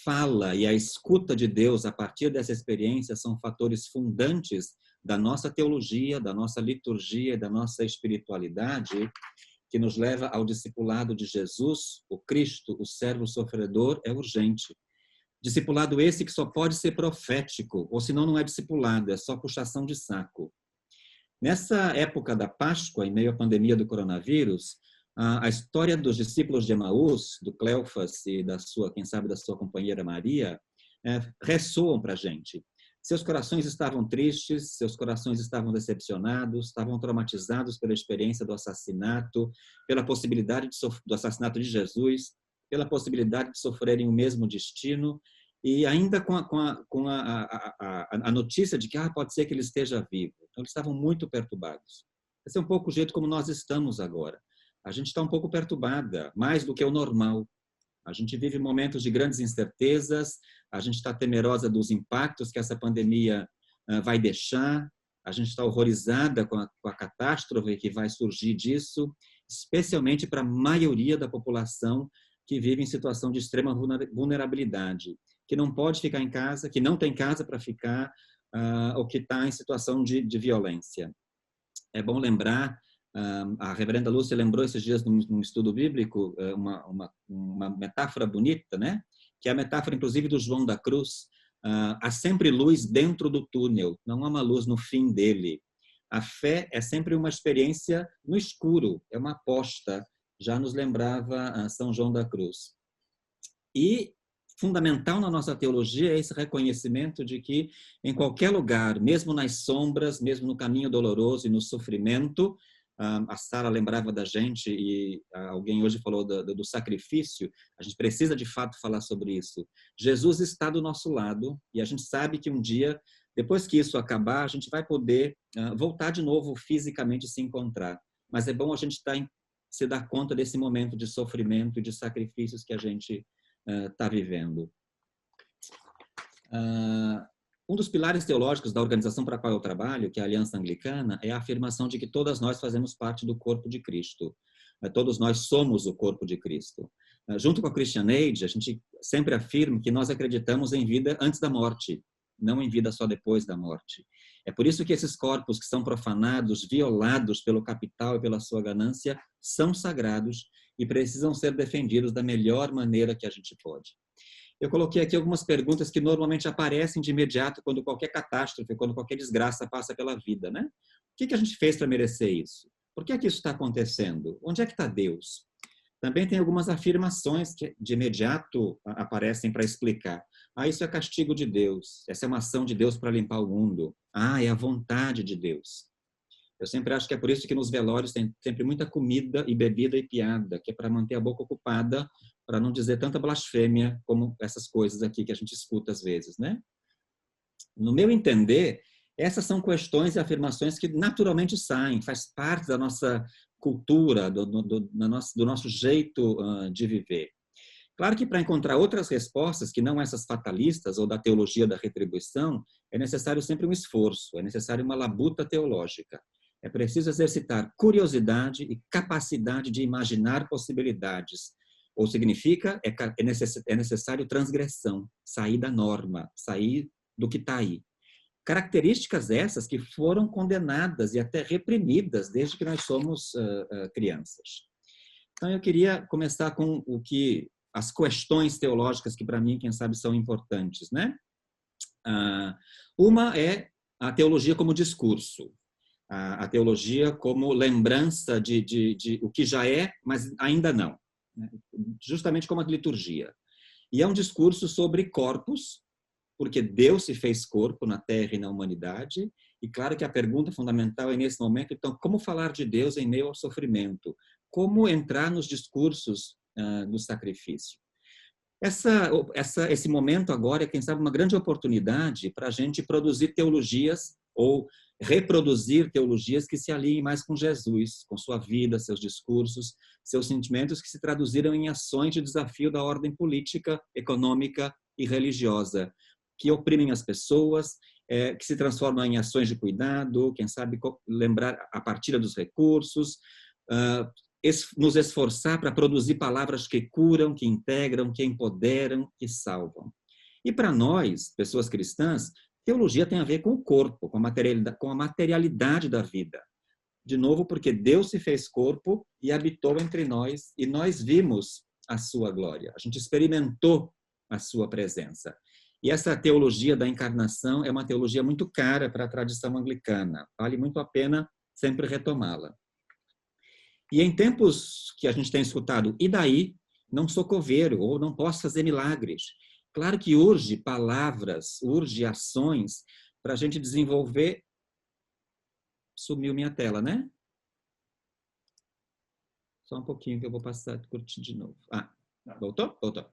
fala e a escuta de Deus a partir dessa experiência são fatores fundantes da nossa teologia, da nossa liturgia e da nossa espiritualidade, que nos leva ao discipulado de Jesus, o Cristo, o servo sofredor, é urgente. Discipulado esse que só pode ser profético, ou senão não é discipulado, é só puxação de saco. Nessa época da Páscoa, em meio à pandemia do coronavírus, a história dos discípulos de Emaús, do Cleofas e da sua, quem sabe, da sua companheira Maria, ressoam para a gente. Seus corações estavam tristes, seus corações estavam decepcionados, estavam traumatizados pela experiência do assassinato, pela possibilidade do assassinato de Jesus, pela possibilidade de sofrerem o mesmo destino, e ainda com a notícia de que pode ser que ele esteja vivo. Então, eles estavam muito perturbados. Esse é um pouco o jeito como nós estamos agora. A gente está um pouco perturbada, mais do que o normal. A gente vive momentos de grandes incertezas, a gente está temerosa dos impactos que essa pandemia vai deixar, a gente está horrorizada com a catástrofe que vai surgir disso, especialmente para a maioria da população que vive em situação de extrema vulnerabilidade, que não pode ficar em casa, que não tem casa para ficar, ou que está em situação de violência. É bom lembrar, a reverenda Lúcia lembrou esses dias num estudo bíblico uma metáfora bonita, né? Que é a metáfora, inclusive, do João da Cruz. Há sempre luz dentro do túnel, não há uma luz no fim dele. A fé é sempre uma experiência no escuro, é uma aposta, já nos lembrava São João da Cruz. E fundamental na nossa teologia é esse reconhecimento de que em qualquer lugar, mesmo nas sombras, mesmo no caminho doloroso e no sofrimento, a Sara lembrava da gente e alguém hoje falou do sacrifício, a gente precisa de fato falar sobre isso. Jesus está do nosso lado e a gente sabe que um dia, depois que isso acabar, a gente vai poder voltar de novo fisicamente e se encontrar. Mas é bom a gente se dar conta desse momento de sofrimento e de sacrifícios que a gente está vivendo. Um dos pilares teológicos da organização para a qual eu trabalho, que é a Aliança Anglicana, é a afirmação de que todas nós fazemos parte do corpo de Cristo. Todos nós somos o corpo de Cristo. Junto com a Christian Age, a gente sempre afirma que nós acreditamos em vida antes da morte, não em vida só depois da morte. É por isso que esses corpos que são profanados, violados pelo capital e pela sua ganância, são sagrados e precisam ser defendidos da melhor maneira que a gente pode. Eu coloquei aqui algumas perguntas que normalmente aparecem de imediato quando qualquer catástrofe, quando qualquer desgraça passa pela vida, né? O que a gente fez para merecer isso? Por que isso está acontecendo? Onde é que está Deus? Também tem algumas afirmações que de imediato aparecem para explicar. Isso é castigo de Deus. Essa é uma ação de Deus para limpar o mundo. É a vontade de Deus. Eu sempre acho que é por isso que nos velórios tem sempre muita comida e bebida e piada, que é para manter a boca ocupada, para não dizer tanta blasfêmia como essas coisas aqui que a gente escuta às vezes, né? No meu entender, essas são questões e afirmações que naturalmente saem, faz parte da nossa cultura, do nosso jeito de viver. Claro que para encontrar outras respostas, que não essas fatalistas ou da teologia da retribuição, é necessário sempre um esforço, é necessário uma labuta teológica. É preciso exercitar curiosidade e capacidade de imaginar possibilidades. Ou significa, é necessário transgressão, sair da norma, sair do que está aí. Características essas que foram condenadas e até reprimidas desde que nós somos crianças. Então, eu queria começar com as questões teológicas que, para mim, quem sabe, são importantes, né? Uma é a teologia como discurso. a teologia como lembrança de o que já é, mas ainda não, né? Justamente como a liturgia. E é um discurso sobre corpos, porque Deus se fez corpo na Terra e na humanidade, e claro que a pergunta fundamental é nesse momento, então, como falar de Deus em meio ao sofrimento? Como entrar nos discursos do sacrifício? Esse momento agora é, quem sabe, uma grande oportunidade para a gente produzir teologias ou reproduzir teologias que se alinhem mais com Jesus, com sua vida, seus discursos, seus sentimentos, que se traduziram em ações de desafio da ordem política, econômica e religiosa, que oprimem as pessoas, que se transformam em ações de cuidado, quem sabe lembrar a partilha dos recursos, nos esforçar para produzir palavras que curam, que integram, que empoderam, que salvam. E para nós, pessoas cristãs, teologia tem a ver com o corpo, com a materialidade da vida. De novo, porque Deus se fez corpo e habitou entre nós, e nós vimos a sua glória. A gente experimentou a sua presença. E essa teologia da encarnação é uma teologia muito cara para a tradição anglicana. Vale muito a pena sempre retomá-la. E em tempos que a gente tem escutado, e daí? Não sou coveiro, ou não posso fazer milagres. Claro que urge palavras, urge ações para a gente desenvolver. Sumiu minha tela, né? Só um pouquinho que eu vou passar, curtir de novo. Voltou? Voltou.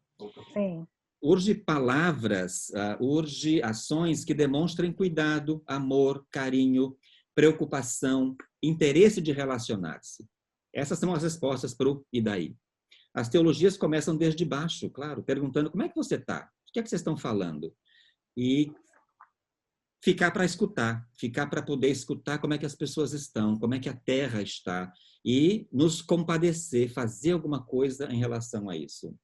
Sim. Urge palavras, urge ações que demonstrem cuidado, amor, carinho, preocupação, interesse de relacionar-se. Essas são as respostas para o e daí. As teologias começam desde baixo, claro, perguntando como é que você está? O que é que vocês estão falando? E ficar para escutar, ficar para poder escutar como é que as pessoas estão, como é que a terra está, e nos compadecer, fazer alguma coisa em relação a isso.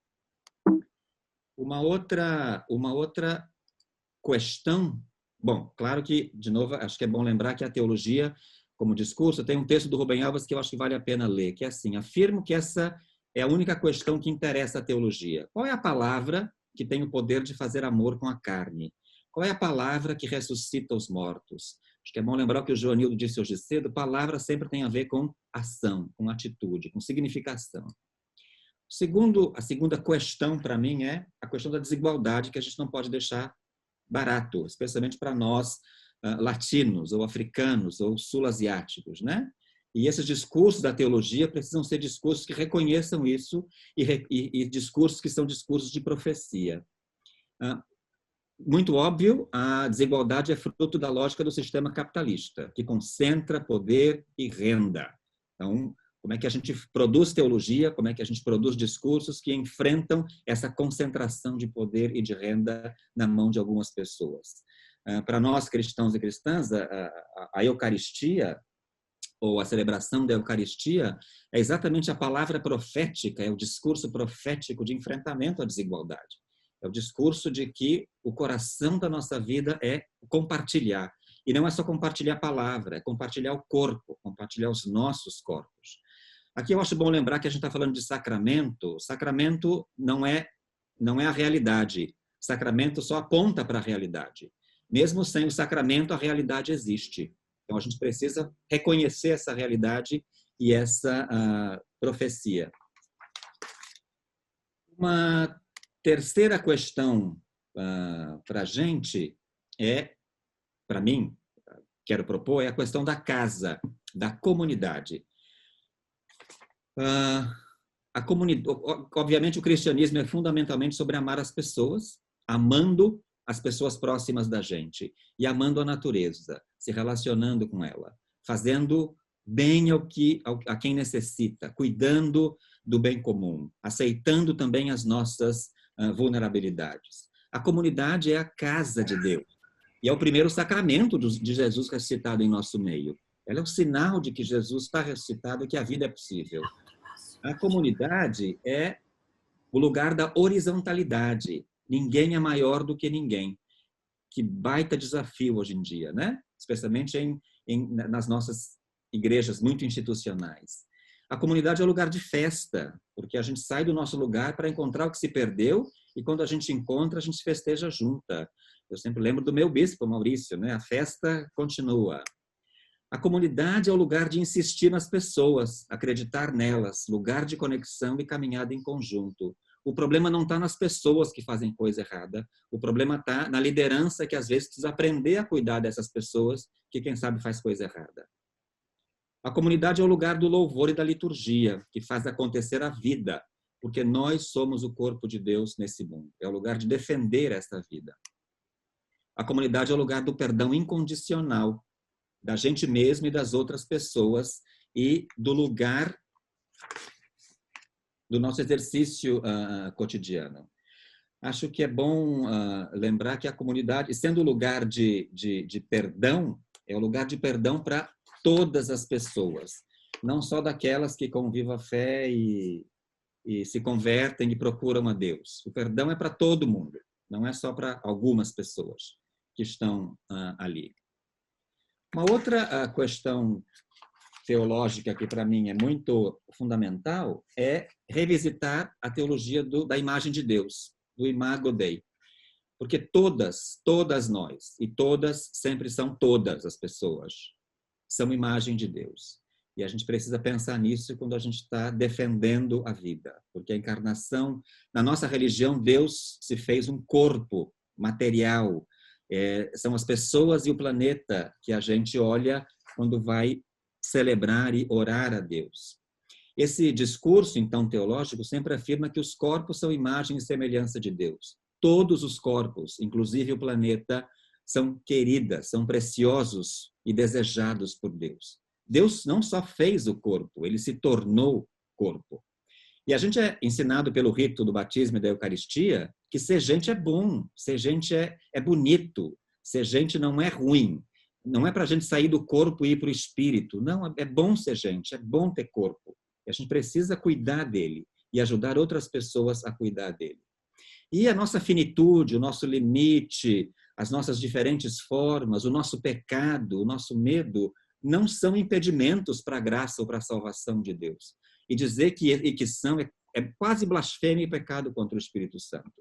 Uma outra questão, bom, claro que, de novo, acho que é bom lembrar que a teologia, como discurso, tem um texto do Rubem Alves que eu acho que vale a pena ler, que é assim: afirmo que essa é a única questão que interessa à teologia. Qual é a palavra que tem o poder de fazer amor com a carne? Qual é a palavra que ressuscita os mortos? Acho que é bom lembrar o que o Joanildo disse hoje cedo: palavra sempre tem a ver com ação, com atitude, com significação. A segunda questão para mim é a questão da desigualdade, que a gente não pode deixar barato, especialmente para nós latinos, ou africanos, ou sul-asiáticos, né? E esses discursos da teologia precisam ser discursos que reconheçam isso e discursos que são discursos de profecia. Muito óbvio, a desigualdade é fruto da lógica do sistema capitalista, que concentra poder e renda. Então, como é que a gente produz teologia, como é que a gente produz discursos que enfrentam essa concentração de poder e de renda na mão de algumas pessoas? Para nós, cristãos e cristãs, a Eucaristia, ou a celebração da Eucaristia, é exatamente a palavra profética, é o discurso profético de enfrentamento à desigualdade. É o discurso de que o coração da nossa vida é compartilhar. E não é só compartilhar a palavra, é compartilhar o corpo, compartilhar os nossos corpos. Aqui eu acho bom lembrar que a gente está falando de sacramento. Sacramento não é a realidade. Sacramento só aponta para a realidade. Mesmo sem o sacramento, a realidade existe. Então, a gente precisa reconhecer essa realidade e essa profecia. Uma terceira questão para a gente para mim, quero propor, é a questão da casa, da comunidade. Obviamente, o cristianismo é fundamentalmente sobre amar as pessoas, amando as pessoas próximas da gente e amando a natureza, se relacionando com ela, fazendo bem a quem necessita, cuidando do bem comum, aceitando também as nossas vulnerabilidades. A comunidade é a casa de Deus e é o primeiro sacramento de Jesus ressuscitado em nosso meio. Ela é o sinal de que Jesus está ressuscitado e que a vida é possível. A comunidade é o lugar da horizontalidade. Ninguém é maior do que ninguém. Que baita desafio hoje em dia, né? Especialmente nas nossas igrejas muito institucionais. A comunidade é o lugar de festa, porque a gente sai do nosso lugar para encontrar o que se perdeu e quando a gente encontra, a gente festeja junta. Eu sempre lembro do meu bispo, Maurício, né? A festa continua. A comunidade é o lugar de insistir nas pessoas, acreditar nelas, lugar de conexão e caminhada em conjunto. O problema não está nas pessoas que fazem coisa errada, o problema está na liderança que às vezes precisa aprender a cuidar dessas pessoas que, quem sabe, faz coisa errada. A comunidade é o lugar do louvor e da liturgia, que faz acontecer a vida, porque nós somos o corpo de Deus nesse mundo. É o lugar de defender essa vida. A comunidade é o lugar do perdão incondicional, da gente mesmo e das outras pessoas, e do lugar do nosso exercício cotidiano. Acho que é bom lembrar que a comunidade, sendo o lugar de perdão, é o lugar de perdão para todas as pessoas, não só daquelas que convivam a fé e se convertem e procuram a Deus. O perdão é para todo mundo, não é só para algumas pessoas que estão ali. Uma outra questão teológica que para mim é muito fundamental é revisitar a teologia da imagem de Deus, do Imago Dei. Porque todas nós, e todas sempre são todas as pessoas, são imagem de Deus. E a gente precisa pensar nisso quando a gente está defendendo a vida. Porque a encarnação, na nossa religião, Deus se fez um corpo material. São as pessoas e o planeta que a gente olha quando vai celebrar e orar a Deus. Esse discurso, então, teológico, sempre afirma que os corpos são imagem e semelhança de Deus. Todos os corpos, inclusive o planeta, são queridas, são preciosos e desejados por Deus. Deus não só fez o corpo, ele se tornou corpo. E a gente é ensinado pelo rito do batismo e da Eucaristia que ser gente é bom, ser gente é bonito, ser gente não é ruim. Não é para a gente sair do corpo e ir para o espírito. Não, é bom ser gente, é bom ter corpo. E a gente precisa cuidar dele e ajudar outras pessoas a cuidar dele. E a nossa finitude, o nosso limite, as nossas diferentes formas, o nosso pecado, o nosso medo, não são impedimentos para a graça ou para a salvação de Deus. E dizer que são é quase blasfêmia e pecado contra o Espírito Santo.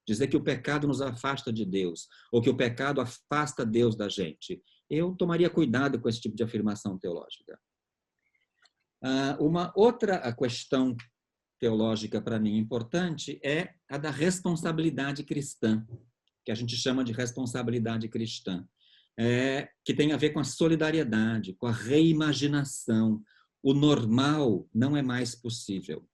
Dizer que o pecado nos afasta de Deus, ou que o pecado afasta Deus da gente. Eu tomaria cuidado com esse tipo de afirmação teológica. Uma outra questão teológica para mim importante é a da responsabilidade cristã, que a gente chama de responsabilidade cristã, que tem a ver com a solidariedade, com a reimaginação. O normal não é mais possível.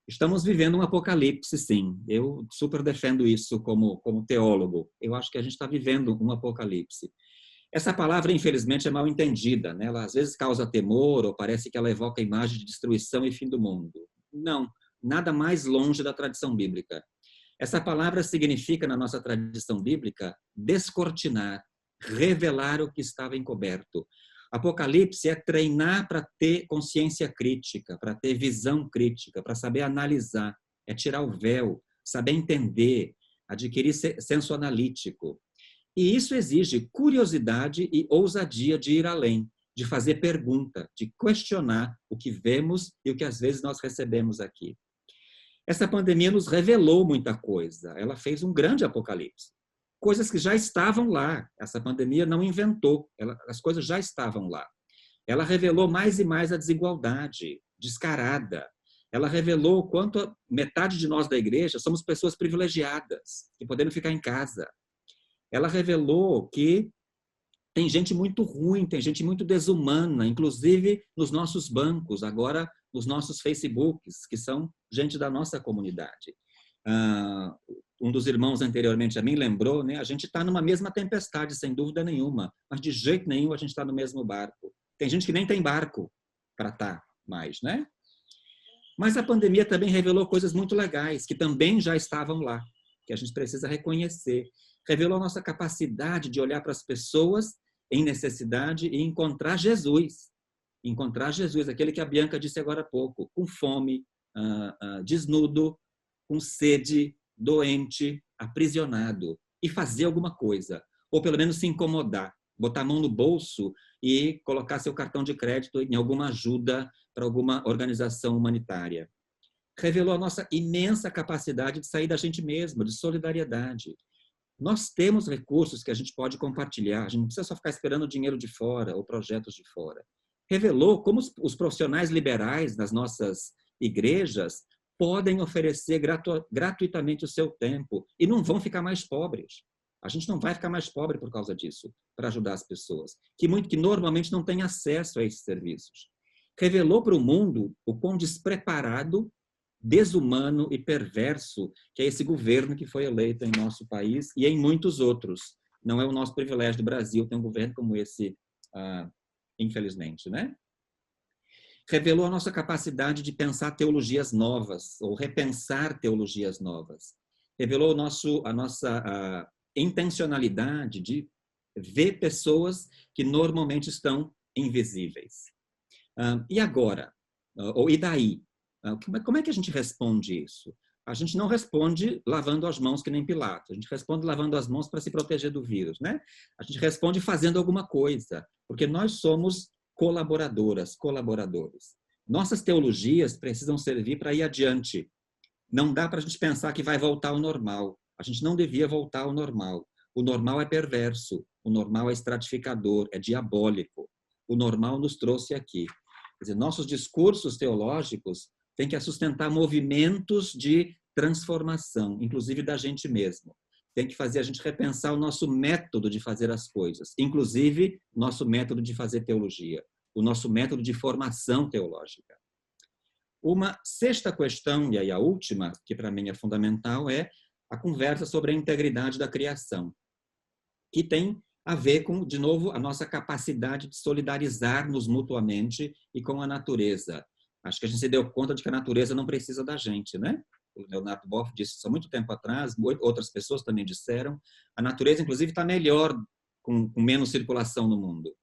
Estamos vivendo um apocalipse, sim. Eu super defendo isso como teólogo. Eu acho que a gente está vivendo um apocalipse. Essa palavra, infelizmente, é mal entendida, né? Ela às vezes causa temor ou parece que ela evoca a imagem de destruição e fim do mundo. Não, nada mais longe da tradição bíblica. Essa palavra significa, na nossa tradição bíblica, descortinar, revelar o que estava encoberto. Apocalipse é treinar para ter consciência crítica, para ter visão crítica, para saber analisar, é tirar o véu, saber entender, adquirir senso analítico. E isso exige curiosidade e ousadia de ir além, de fazer pergunta, de questionar o que vemos e o que às vezes nós recebemos aqui. Essa pandemia nos revelou muita coisa, ela fez um grande apocalipse. Coisas que já estavam lá. Essa pandemia não inventou, as coisas já estavam lá. Ela revelou mais e mais a desigualdade descarada. Ela revelou o quanto metade de nós da igreja somos pessoas privilegiadas, que podemos ficar em casa. Ela revelou que tem gente muito ruim, tem gente muito desumana, inclusive nos nossos bancos, agora nos nossos Facebooks, que são gente da nossa comunidade. Um dos irmãos anteriormente a mim lembrou, né? A gente está numa mesma tempestade, sem dúvida nenhuma, mas de jeito nenhum a gente está no mesmo barco. Tem gente que nem tem barco para estar mais, né? Mas a pandemia também revelou coisas muito legais, que também já estavam lá, que a gente precisa reconhecer. Revelou a nossa capacidade de olhar para as pessoas em necessidade e encontrar Jesus. Encontrar Jesus, aquele que a Bianca disse agora há pouco, com fome, desnudo, com sede, doente, aprisionado, e fazer alguma coisa, ou pelo menos se incomodar, botar a mão no bolso e colocar seu cartão de crédito em alguma ajuda para alguma organização humanitária. Revelou a nossa imensa capacidade de sair da gente mesmo, de solidariedade. Nós temos recursos que a gente pode compartilhar, a gente não precisa só ficar esperando dinheiro de fora ou projetos de fora. Revelou como os profissionais liberais das nossas igrejas podem oferecer gratuitamente o seu tempo e não vão ficar mais pobres. A gente não vai ficar mais pobre por causa disso, para ajudar as pessoas, que normalmente não têm acesso a esses serviços. Revelou para o mundo o quão despreparado, desumano e perverso que é esse governo que foi eleito em nosso país e em muitos outros. Não é o nosso privilégio do Brasil ter um governo como esse, infelizmente, né? Revelou a nossa capacidade de pensar teologias novas, ou repensar teologias novas. Revelou a nossa intencionalidade de ver pessoas que normalmente estão invisíveis. E agora? E daí? Como é que a gente responde isso? A gente não responde lavando as mãos que nem Pilatos. A gente responde lavando as mãos para se proteger do vírus, né? A gente responde fazendo alguma coisa, porque nós somos colaboradores. Nossas teologias precisam servir para ir adiante. Não dá para a gente pensar que vai voltar ao normal. A gente não devia voltar ao normal. O normal é perverso, o normal é estratificador, é diabólico. O normal nos trouxe aqui. Quer dizer, nossos discursos teológicos têm que sustentar movimentos de transformação, inclusive da gente mesmo. Tem que fazer a gente repensar o nosso método de fazer as coisas, inclusive nosso método de fazer teologia, o nosso método de formação teológica. Uma sexta questão, e aí a última, que para mim é fundamental, é a conversa sobre a integridade da criação, que tem a ver com, de novo, a nossa capacidade de solidarizar-nos mutuamente e com a natureza. Acho que a gente se deu conta de que a natureza não precisa da gente, né? O Leonardo Boff disse isso há muito tempo atrás, outras pessoas também disseram. A natureza, inclusive, está melhor com menos circulação no mundo.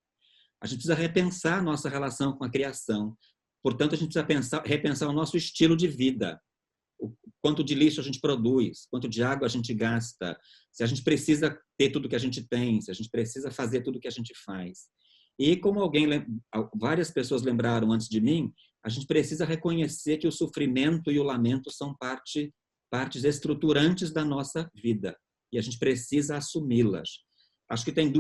A gente precisa repensar a nossa relação com a criação. Portanto, a gente precisa repensar o nosso estilo de vida. O quanto de lixo a gente produz, quanto de água a gente gasta, se a gente precisa ter tudo que a gente tem, se a gente precisa fazer tudo que a gente faz. E como várias pessoas lembraram antes de mim, a gente precisa reconhecer que o sofrimento e o lamento são partes estruturantes da nossa vida e a gente precisa assumi-las. Acho que tem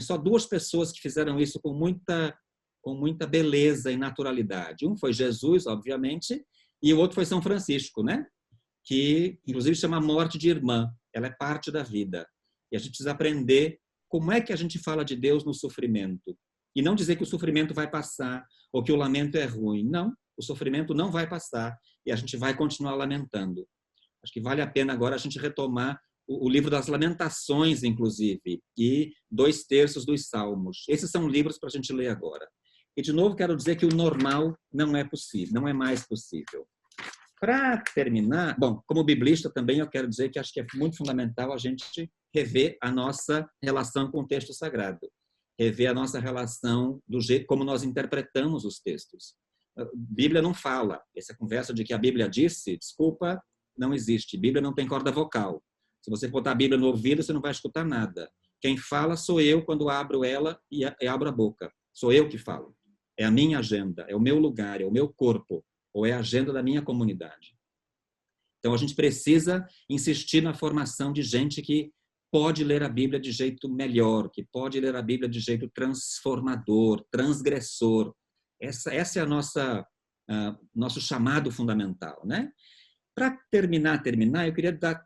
só duas pessoas que fizeram isso com muita beleza e naturalidade. Um foi Jesus, obviamente, e o outro foi São Francisco, né? Que inclusive chama morte de irmã. Ela é parte da vida. E a gente precisa aprender como é que a gente fala de Deus no sofrimento. E não dizer que o sofrimento vai passar ou que o lamento é ruim. Não, o sofrimento não vai passar e a gente vai continuar lamentando. Acho que vale a pena agora a gente retomar o livro das Lamentações, inclusive, e 2/3 dos Salmos. Esses são livros para a gente ler agora. E, de novo, quero dizer que o normal não é possível, não é mais possível. Para terminar, bom, como biblista também eu quero dizer que acho que é muito fundamental a gente rever a nossa relação com o texto sagrado, rever a nossa relação do jeito como nós interpretamos os textos. A Bíblia não fala. Essa conversa de que a Bíblia disse, desculpa, não existe. Bíblia não tem corda vocal. Se você botar a Bíblia no ouvido, você não vai escutar nada. Quem fala sou eu quando abro ela e abro a boca. Sou eu que falo. É a minha agenda, é o meu lugar, é o meu corpo, ou é a agenda da minha comunidade. Então, a gente precisa insistir na formação de gente que pode ler a Bíblia de jeito melhor, que pode ler a Bíblia de jeito transformador, transgressor. Essa é a nosso chamado fundamental, né? Para terminar, eu queria dar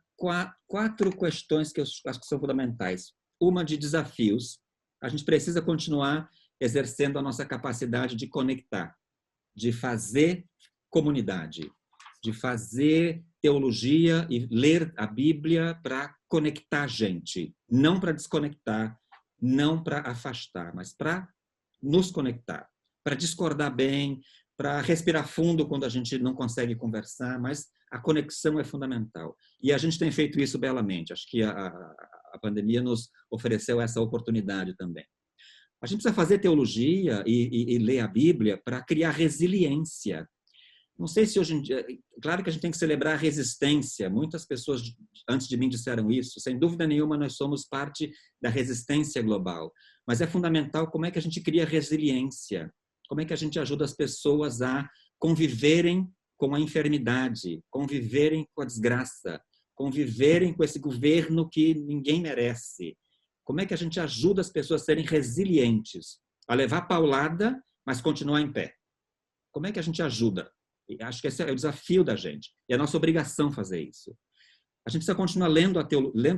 4 questões que eu acho que são fundamentais. Uma de desafios. A gente precisa continuar exercendo a nossa capacidade de conectar, de fazer comunidade, de fazer teologia e ler a Bíblia para conectar a gente, não para desconectar, não para afastar, mas para nos conectar, para discordar bem, para respirar fundo quando a gente não consegue conversar, mas a conexão é fundamental. E a gente tem feito isso belamente. Acho que a pandemia nos ofereceu essa oportunidade também. A gente precisa fazer teologia e ler a Bíblia para criar resiliência. Não sei se hoje em dia... Claro que a gente tem que celebrar a resistência. Muitas pessoas antes de mim disseram isso. Sem dúvida nenhuma, nós somos parte da resistência global. Mas é fundamental como é que a gente cria resiliência. Como é que a gente ajuda as pessoas a conviverem com a enfermidade, conviverem com a desgraça, conviverem com esse governo que ninguém merece? Como é que a gente ajuda as pessoas a serem resilientes, a levar paulada, mas continuar em pé? Como é que a gente ajuda? E acho que esse é o desafio da gente. E é a nossa obrigação fazer isso. A gente precisa continuar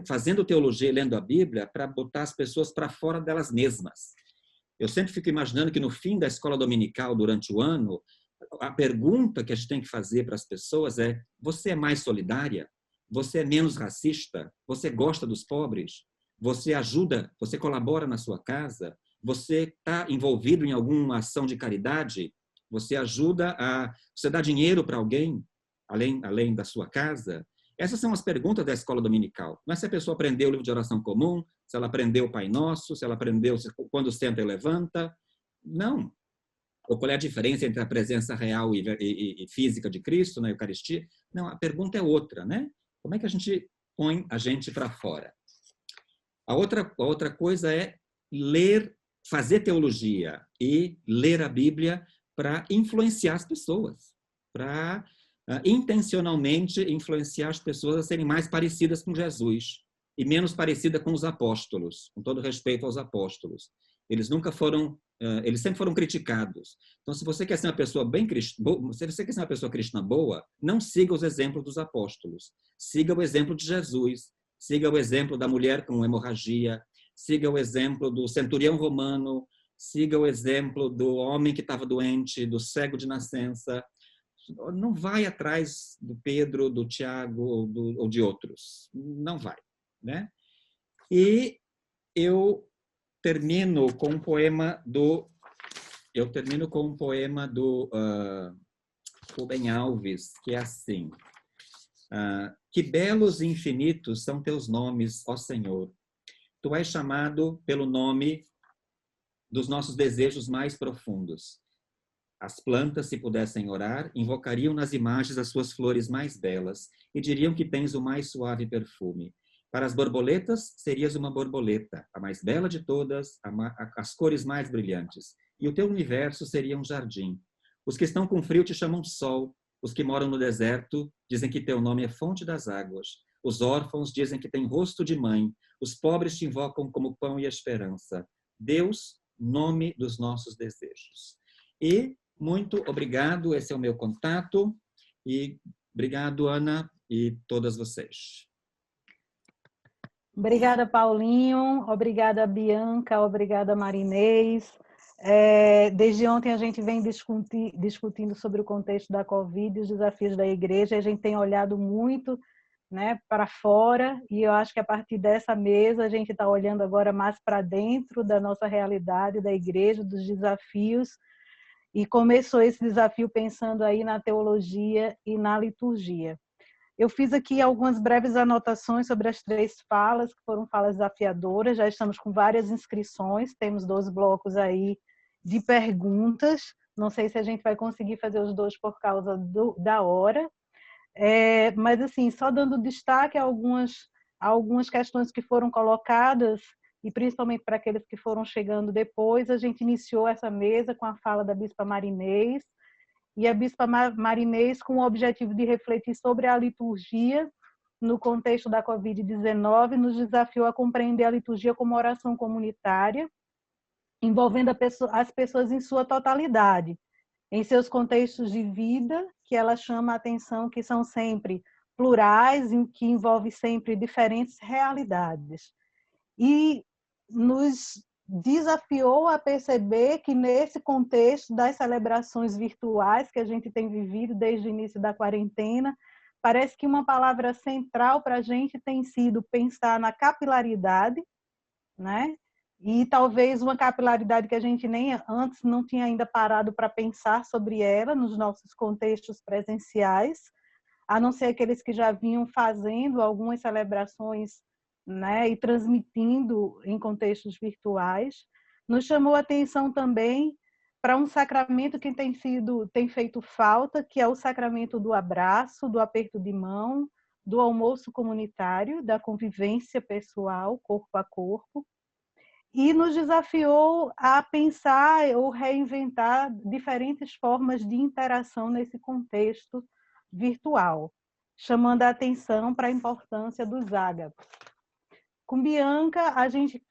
fazendo teologia e lendo a Bíblia para botar as pessoas para fora delas mesmas. Eu sempre fico imaginando que no fim da escola dominical, durante o ano, a pergunta que a gente tem que fazer para as pessoas é: você é mais solidária? Você é menos racista? Você gosta dos pobres? Você ajuda? Você colabora na sua casa? Você está envolvido em alguma ação de caridade? Você ajuda você dá dinheiro para alguém, além da sua casa? Essas são as perguntas da escola dominical. Não é se a pessoa aprendeu o livro de oração comum, se ela aprendeu o Pai Nosso, se ela aprendeu quando senta e levanta. Não. Ou qual é a diferença entre a presença real e física de Cristo na Eucaristia? Não, a pergunta é outra, né? Como é que a gente põe a gente para fora? A outra coisa é fazer teologia e ler a Bíblia para influenciar as pessoas, para intencionalmente influenciar as pessoas a serem mais parecidas com Jesus e menos parecidas com os apóstolos, com todo respeito aos apóstolos. Eles sempre foram criticados. Então, se você quer ser uma pessoa se você quer ser uma pessoa cristã boa, não siga os exemplos dos apóstolos. Siga o exemplo de Jesus. Siga o exemplo da mulher com hemorragia. Siga o exemplo do centurião romano. Siga o exemplo do homem que estava doente, do cego de nascença. Não vai atrás do Pedro, do Tiago ou de outros. Não vai, né? E eu termino com um poema do Rubem Alves, que é assim: que belos e infinitos são teus nomes, ó Senhor. Tu és chamado pelo nome dos nossos desejos mais profundos. As plantas, se pudessem orar, invocariam nas imagens as suas flores mais belas e diriam que tens o mais suave perfume. Para as borboletas, serias uma borboleta, a mais bela de todas, as cores mais brilhantes. E o teu universo seria um jardim. Os que estão com frio te chamam sol. Os que moram no deserto dizem que teu nome é fonte das águas. Os órfãos dizem que tem rosto de mãe. Os pobres te invocam como pão e esperança. Deus, nome dos nossos desejos. E muito obrigado, esse é o meu contato. E obrigado, Ana, e todas vocês. Obrigada, Paulinho. Obrigada, Bianca. Obrigada, Marinês. Desde ontem a gente vem discutindo sobre o contexto da Covid e os desafios da igreja. A gente tem olhado muito, né, para fora, e eu acho que a partir dessa mesa a gente está olhando agora mais para dentro da nossa realidade, da igreja, dos desafios. E começou esse desafio pensando aí na teologia e na liturgia. Eu fiz aqui algumas breves anotações sobre as 3 falas, que foram falas desafiadoras. Já estamos com várias inscrições, temos 2 blocos aí de perguntas. Não sei se a gente vai conseguir fazer os 2 por causa da hora. Mas, assim, só dando destaque a algumas questões que foram colocadas, e principalmente para aqueles que foram chegando depois, a gente iniciou essa mesa com a fala da Bispa Marinês, e a Bispa Marinês com o objetivo de refletir sobre a liturgia no contexto da Covid-19, nos desafiou a compreender a liturgia como oração comunitária, envolvendo as pessoas em sua totalidade, em seus contextos de vida, que ela chama a atenção que são sempre plurais, que envolve sempre diferentes realidades. E nos desafiou a perceber que nesse contexto das celebrações virtuais que a gente tem vivido desde o início da quarentena, parece que uma palavra central para a gente tem sido pensar na capilaridade, né? E talvez uma capilaridade que a gente nem antes não tinha ainda parado para pensar sobre ela nos nossos contextos presenciais, a não ser aqueles que já vinham fazendo algumas celebrações, né, e transmitindo em contextos virtuais. Nos chamou a atenção também para um sacramento que tem feito falta, que é o sacramento do abraço, do aperto de mão, do almoço comunitário, da convivência pessoal, corpo a corpo, e nos desafiou a pensar ou reinventar diferentes formas de interação nesse contexto virtual. chamando a atenção para a importância dos ágapos. Com Bianca, a gente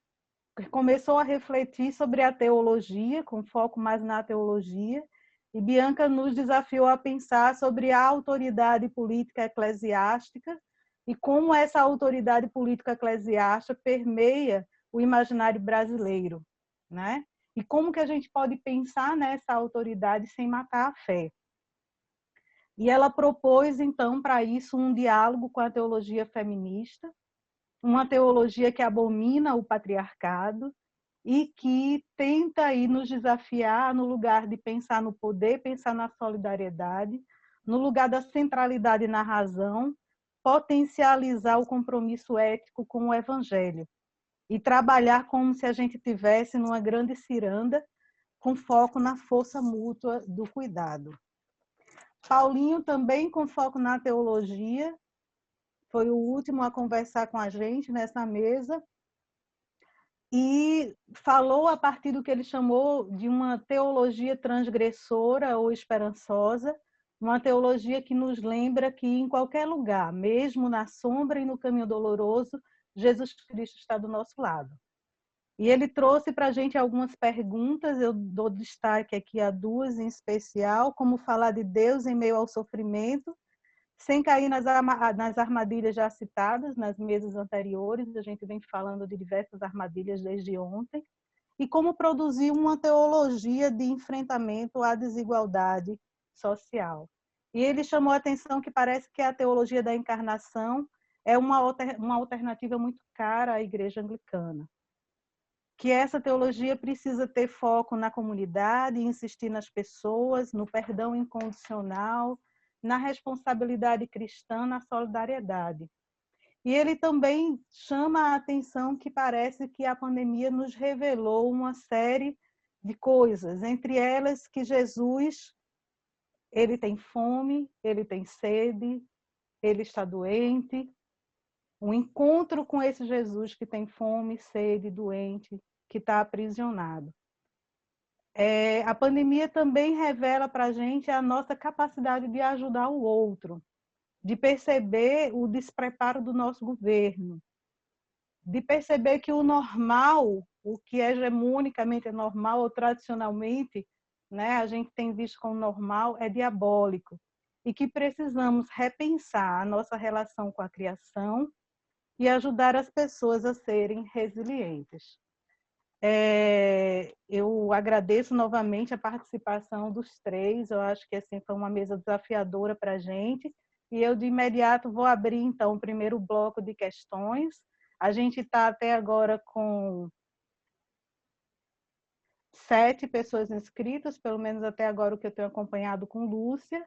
começou a refletir sobre a teologia, com foco mais na teologia, e Bianca nos desafiou a pensar sobre a autoridade política eclesiástica e como essa autoridade política eclesiástica permeia o imaginário brasileiro, né? E como que a gente pode pensar nessa autoridade sem matar a fé. E ela propôs, então, para isso, um diálogo com a teologia feminista, uma teologia que abomina o patriarcado e que tenta aí nos desafiar no lugar de pensar no poder, pensar na solidariedade, no lugar da centralidade na razão, potencializar o compromisso ético com o evangelho e trabalhar como se a gente tivesse numa grande ciranda com foco na força mútua do cuidado. Paulinho, também com foco na teologia, foi o último a conversar com a gente nessa mesa e falou a partir do que ele chamou de uma teologia transgressora ou esperançosa, uma teologia que nos lembra que em qualquer lugar, mesmo na sombra e no caminho doloroso, Jesus Cristo está do nosso lado. E ele trouxe para a gente algumas perguntas, eu dou destaque aqui a duas em especial, como falar de Deus em meio ao sofrimento, sem cair nas armadilhas já citadas nas mesas anteriores, a gente vem falando de diversas armadilhas desde ontem, e como produzir uma teologia de enfrentamento à desigualdade social. E ele chamou a atenção que parece que a teologia da encarnação é uma alternativa muito cara à Igreja Anglicana. Que essa teologia precisa ter foco na comunidade, insistir nas pessoas, no perdão incondicional, na responsabilidade cristã, na solidariedade. E ele também chama a atenção que parece que a pandemia nos revelou uma série de coisas, entre elas que Jesus, ele tem fome, ele tem sede, ele está doente. Um encontro com esse Jesus que tem fome, sede, doente, que está aprisionado. A pandemia também revela para a gente a nossa capacidade de ajudar o outro, de perceber o despreparo do nosso governo, de perceber que o normal, o que hegemonicamente é normal ou tradicionalmente, né, a gente tem visto como normal, é diabólico, e que precisamos repensar a nossa relação com a criação e ajudar as pessoas a serem resilientes. Eu agradeço novamente a participação dos três, eu acho que assim, foi uma mesa desafiadora para a gente, e eu de imediato vou abrir então o primeiro bloco de questões. A gente está até agora com 7 pessoas inscritas, pelo menos até agora o que eu tenho acompanhado com Lúcia.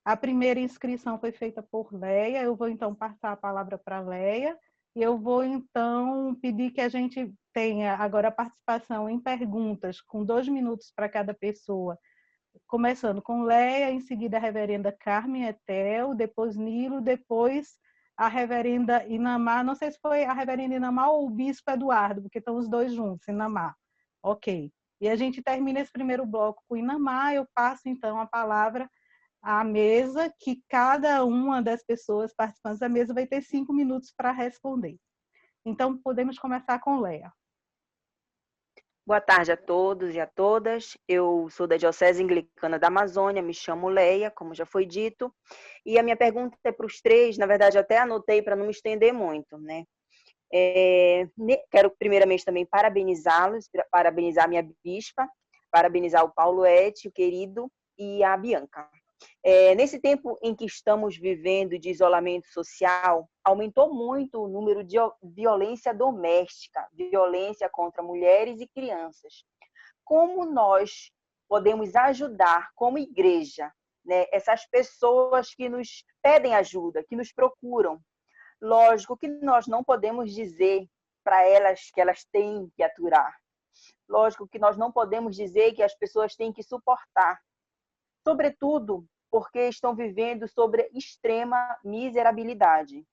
A primeira inscrição foi feita por Leia, eu vou então passar a palavra para a Leia, e eu vou então pedir que a gente tenha agora a participação em perguntas, com 2 minutos para cada pessoa, começando com Leia, em seguida a reverenda Carmen Etel, depois Nilo, depois a reverenda Inamar, não sei se foi a reverenda Inamar ou o bispo Eduardo, porque estão os dois juntos, Inamar. Ok. E a gente termina esse primeiro bloco com Inamar, eu passo então a palavra à mesa, que cada uma das pessoas participantes da mesa vai ter 5 minutos para responder. Então, podemos começar com Leia. Boa tarde a todos e a todas. Eu sou da Diocese Anglicana da Amazônia, me chamo Leia, como já foi dito. E a minha pergunta é para os três, na verdade até anotei para não me estender muito, né? Quero primeiramente também parabenizá-los, parabenizar a minha bispa, parabenizar o Paulo Eti, o querido, e a Bianca. Nesse tempo em que estamos vivendo de isolamento social, aumentou muito o número de violência doméstica, violência contra mulheres e crianças. Como nós podemos ajudar como igreja, né, essas pessoas que nos pedem ajuda, que nos procuram? Lógico que nós não podemos dizer para elas que elas têm que aturar. Lógico que nós não podemos dizer que as pessoas têm que suportar. Sobretudo porque estão vivendo sobre extrema miserabilidade,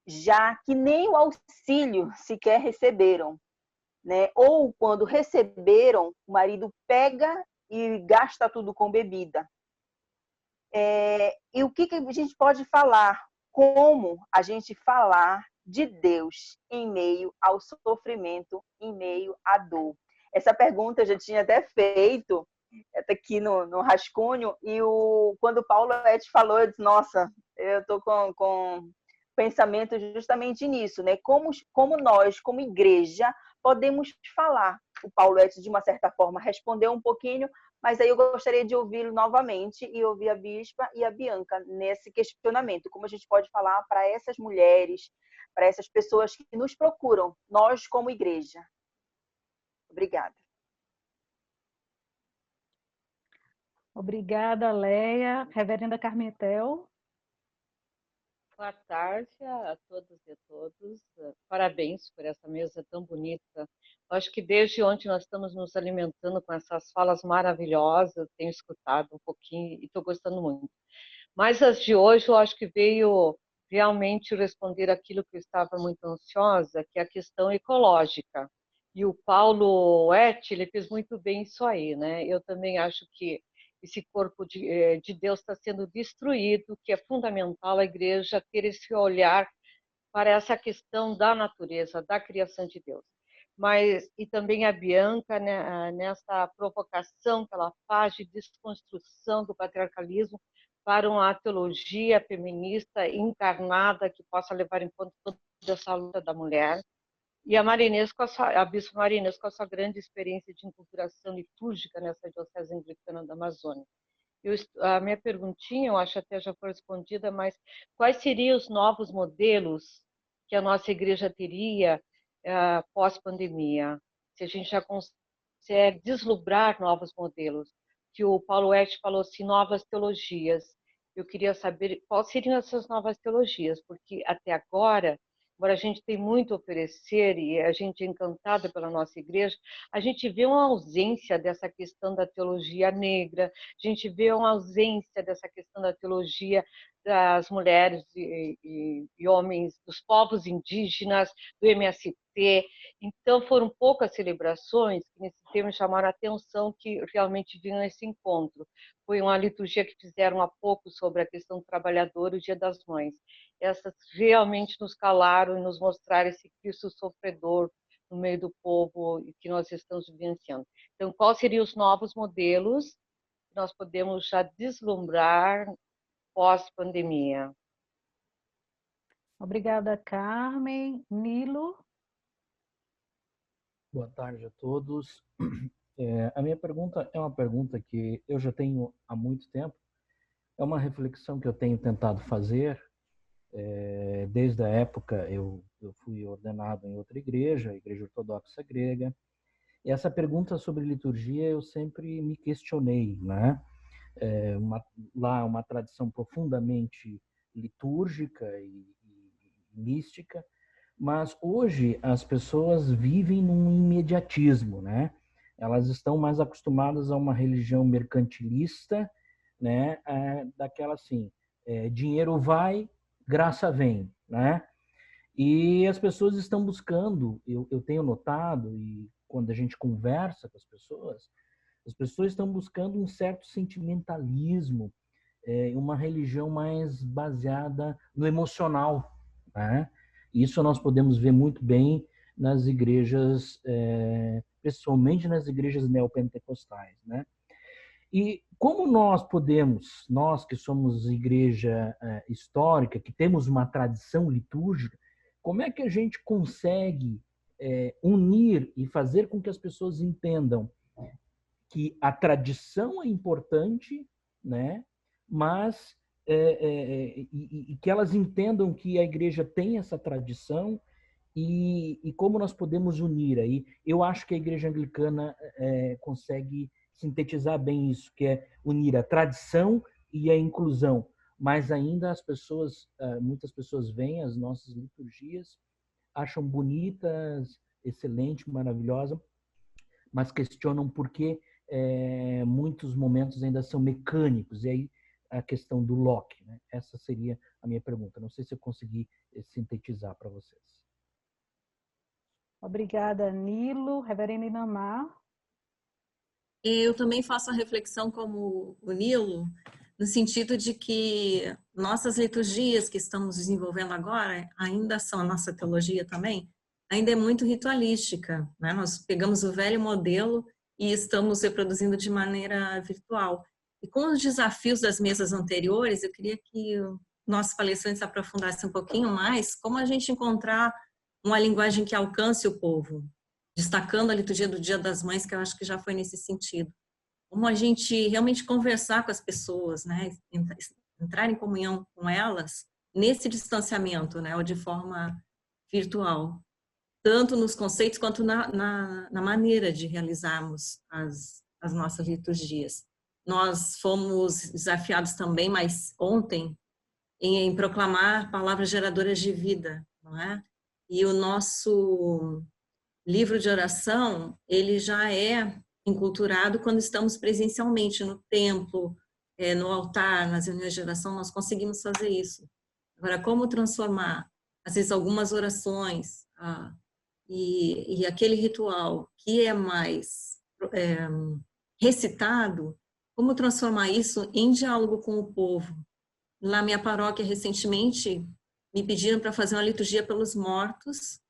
já que nem o auxílio sequer receberam, né? Ou quando receberam, o marido pega e gasta tudo com bebida. E o que a gente pode falar? Como a gente falar de Deus em meio ao sofrimento, em meio à dor? Essa pergunta eu já tinha até feito aqui no rascunho, e quando o Paulo falou, eu disse, nossa, eu estou com pensamento justamente nisso, né? Como nós, como igreja, podemos falar. O Paulo de uma certa forma, respondeu um pouquinho, mas aí eu gostaria de ouvi-lo novamente e ouvir a Bispa e a Bianca nesse questionamento. Como a gente pode falar para essas mulheres, para essas pessoas que nos procuram, nós como igreja. Obrigada. Obrigada, Leia. Reverenda Carmetel. Boa tarde a todos e a todos. Parabéns por essa mesa tão bonita. Acho que desde ontem nós estamos nos alimentando com essas falas maravilhosas. Tenho escutado um pouquinho e estou gostando muito. Mas as de hoje eu acho que veio realmente responder aquilo que eu estava muito ansiosa, que é a questão ecológica. E o Paulo ele fez muito bem isso aí, né? Eu também acho que esse corpo de Deus está sendo destruído, que é fundamental a igreja ter esse olhar para essa questão da natureza, da criação de Deus. Mas, e também a Bianca, né, nessa provocação que ela faz de desconstrução do patriarcalismo para uma teologia feminista encarnada que possa levar em conta toda essa luta da mulher. E a Marinês, a Bispa Marinês, com a sua grande experiência de enculturação litúrgica nessa diocese anglicana da Amazônia. A minha perguntinha, eu acho até já foi respondida, mas quais seriam os novos modelos que a nossa igreja teria pós-pandemia? Se a gente já consegue deslumbrar novos modelos, que o Paulo falou assim, novas teologias. Eu queria saber quais seriam essas novas teologias, porque até agora, embora a gente tenha muito a oferecer e a gente é encantada pela nossa igreja, a gente vê uma ausência dessa questão da teologia negra, a gente vê uma ausência dessa questão da teologia das mulheres e homens, dos povos indígenas, do MST. Então, foram poucas celebrações que nesse tema chamaram a atenção, que realmente vinham esse encontro. Foi uma liturgia que fizeram há pouco sobre a questão do trabalhador e o Dia das Mães. Essas realmente nos calaram e nos mostraram esse Cristo sofredor no meio do povo que nós estamos vivenciando. Então, quais seriam os novos modelos que nós podemos já deslumbrar pós-pandemia? Obrigada, Carmen. Nilo. Boa tarde a todos. A minha pergunta é uma pergunta que eu já tenho há muito tempo. É uma reflexão que eu tenho tentado fazer. Desde a época, eu fui ordenado em outra igreja, a Igreja Ortodoxa Grega. E essa pergunta sobre liturgia eu sempre me questionei, né? Uma tradição profundamente litúrgica e mística, mas hoje as pessoas vivem num imediatismo, né? Elas estão mais acostumadas a uma religião mercantilista, né? Daquela assim, dinheiro vai, graça vem, né? E as pessoas estão buscando, eu tenho notado, e quando a gente conversa com as pessoas estão buscando um certo sentimentalismo, uma religião mais baseada no emocional, né? Isso nós podemos ver muito bem nas igrejas, principalmente nas igrejas neopentecostais, né? E como nós podemos, nós que somos igreja histórica, que temos uma tradição litúrgica, como é que a gente consegue unir e fazer com que as pessoas entendam que a tradição é importante, né? Mas e que elas entendam que a igreja tem essa tradição e como nós podemos unir aí. Eu acho que a igreja anglicana consegue sintetizar bem isso, que é unir a tradição e a inclusão. Mas ainda as pessoas, muitas pessoas veem as nossas liturgias, acham bonitas, excelente, maravilhosa, mas questionam por que muitos momentos ainda são mecânicos. E aí a questão do Locke, né? Essa seria a minha pergunta. Não sei se eu consegui sintetizar para vocês. Obrigada, Nilo. Reverenda Inamar. Eu também faço a reflexão como o Nilo, no sentido de que nossas liturgias que estamos desenvolvendo agora ainda são, a nossa teologia também, ainda é muito ritualística, né? Nós pegamos o velho modelo e estamos reproduzindo de maneira virtual. E com os desafios das mesas anteriores, eu queria que nossos palestrantes aprofundassem um pouquinho mais como a gente encontrar uma linguagem que alcance o povo, destacando a liturgia do Dia das Mães, que eu acho que já foi nesse sentido. Como a gente realmente conversar com as pessoas, né? Entrar em comunhão com elas nesse distanciamento, né? Ou de forma virtual, tanto nos conceitos quanto na maneira de realizarmos as nossas liturgias. Nós fomos desafiados também, mas ontem, em proclamar palavras geradoras de vida, não é? E o nosso livro de oração, ele já é enculturado quando estamos presencialmente no templo, no altar, nas reuniões de oração, nós conseguimos fazer isso. Agora, como transformar, às vezes, algumas orações e aquele ritual que é mais recitado, como transformar isso em diálogo com o povo? Na minha paróquia, recentemente, me pediram para fazer uma liturgia pelos mortos,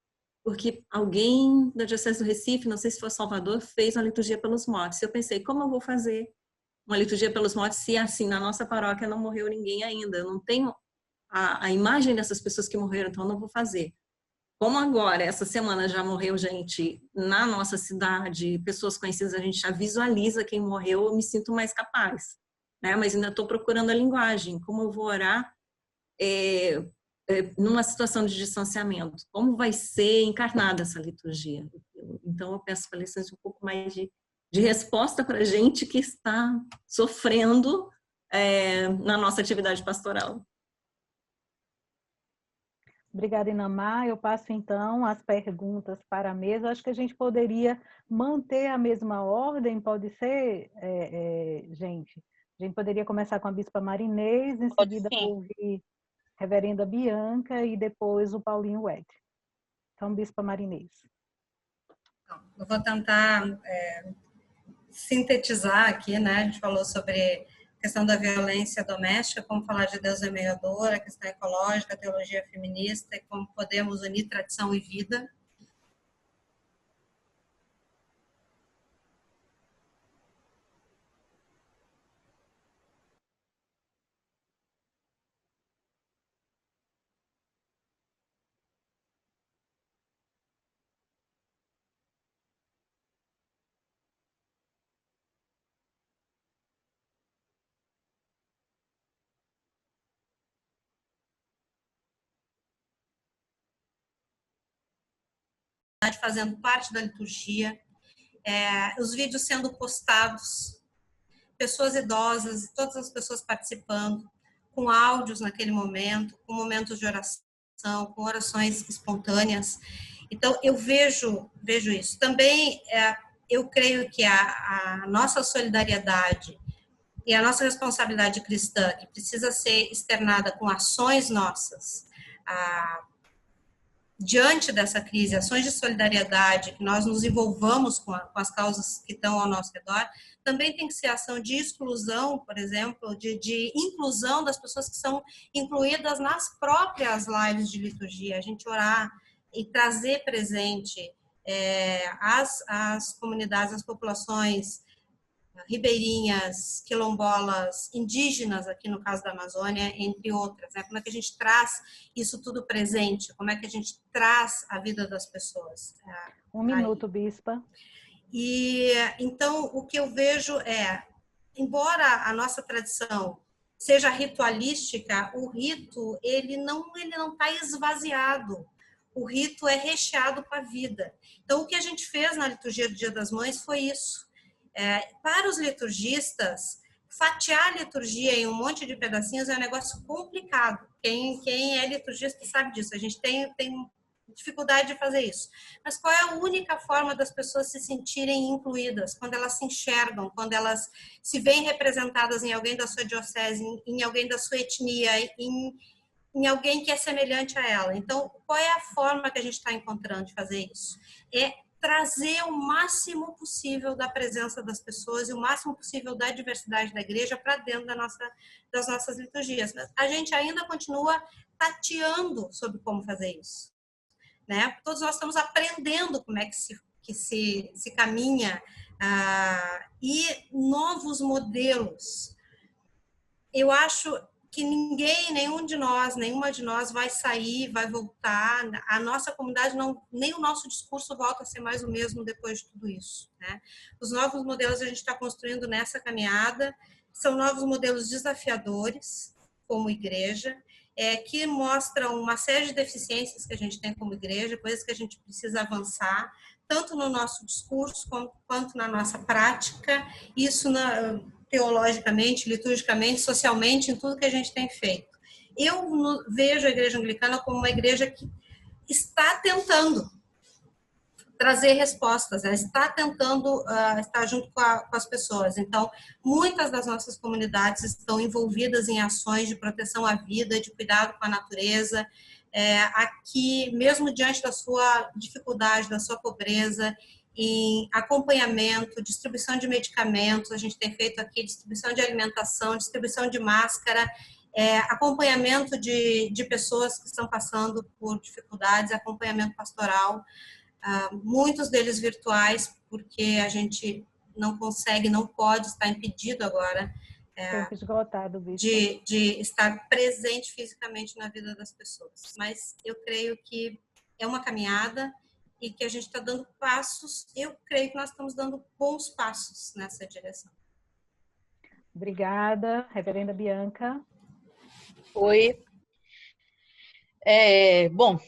porque alguém da Diocese do Recife, não sei se foi Salvador, fez uma liturgia pelos mortos. Eu pensei, como eu vou fazer uma liturgia pelos mortos se assim na nossa paróquia não morreu ninguém ainda? Eu não tenho a imagem dessas pessoas que morreram, então eu não vou fazer. Como agora, essa semana já morreu gente na nossa cidade, pessoas conhecidas, a gente já visualiza quem morreu, eu me sinto mais capaz, né? Mas ainda estou procurando a linguagem, como eu vou orar numa situação de distanciamento, como vai ser encarnada essa liturgia. Então eu peço para licença um pouco mais de resposta para a gente que está sofrendo na nossa atividade pastoral. Obrigada, Inamar. Eu passo, então, as perguntas para a mesa. Acho que a gente poderia manter a mesma ordem, pode ser, gente? A gente poderia começar com a Bispa Marinês, em seguida ouvir a Reverenda Bianca e depois o Paulinho Wed. Então, Bispa Marinês. Eu vou tentar sintetizar aqui, né? A gente falou sobre a questão da violência doméstica, como falar de Deus é mediador, a questão ecológica, a teologia feminista e como podemos unir tradição e vida. Fazendo parte da liturgia, os vídeos sendo postados, pessoas idosas, todas as pessoas participando, com áudios naquele momento, com momentos de oração, com orações espontâneas. Então, eu vejo isso. Também, eu creio que a nossa solidariedade e a nossa responsabilidade cristã, que precisa ser externada com ações nossas, diante dessa crise, ações de solidariedade, que nós nos envolvamos com as causas que estão ao nosso redor, também tem que ser ação de exclusão, por exemplo, de inclusão das pessoas que são incluídas nas próprias lives de liturgia, a gente orar e trazer presente as comunidades, as populações ribeirinhas, quilombolas, indígenas, aqui no caso da Amazônia, entre outras, né? Como é que a gente traz isso tudo presente? Como é que a gente traz a vida das pessoas? Um minuto, Bispa. E, então, o que eu vejo embora a nossa tradição seja ritualística, o rito, ele não está esvaziado. O rito é recheado com a vida. Então, o que a gente fez na liturgia do Dia das Mães foi isso. Para os liturgistas, fatiar a liturgia em um monte de pedacinhos é um negócio complicado. Quem é liturgista sabe disso. A gente tem dificuldade de fazer isso. Mas qual é a única forma das pessoas se sentirem incluídas? Quando elas se enxergam, quando elas se veem representadas em alguém da sua diocese, em alguém da sua etnia, em alguém que é semelhante a ela. Então, qual é a forma que a gente está encontrando de fazer isso? É trazer o máximo possível da presença das pessoas e o máximo possível da diversidade da igreja para dentro das nossas liturgias. Mas a gente ainda continua tateando sobre como fazer isso, né? Todos nós estamos aprendendo como é que se caminha, e novos modelos. Eu acho que nenhuma de nós vai sair, vai voltar. A nossa comunidade nem o nosso discurso volta a ser mais o mesmo depois de tudo isso, né? Os novos modelos a gente está construindo nessa caminhada, são novos modelos desafiadores como igreja, que mostram uma série de deficiências que a gente tem como igreja, coisas que a gente precisa avançar, tanto no nosso discurso quanto na nossa prática, isso teologicamente, liturgicamente, socialmente, em tudo que a gente tem feito. Eu vejo a Igreja Anglicana como uma igreja que está tentando trazer respostas, ela está tentando estar junto com as pessoas. Então, muitas das nossas comunidades estão envolvidas em ações de proteção à vida, de cuidado com a natureza, aqui, mesmo diante da sua dificuldade, da sua pobreza, em acompanhamento, distribuição de medicamentos, a gente tem feito aqui distribuição de alimentação, distribuição de máscara, acompanhamento de pessoas que estão passando por dificuldades, acompanhamento pastoral, muitos deles virtuais, porque a gente não consegue, não pode estar impedido agora de estar presente fisicamente na vida das pessoas. Mas eu creio que é uma caminhada e que a gente está dando passos, eu creio que nós estamos dando bons passos nessa direção. Obrigada. Reverenda Bianca. Oi. Bom,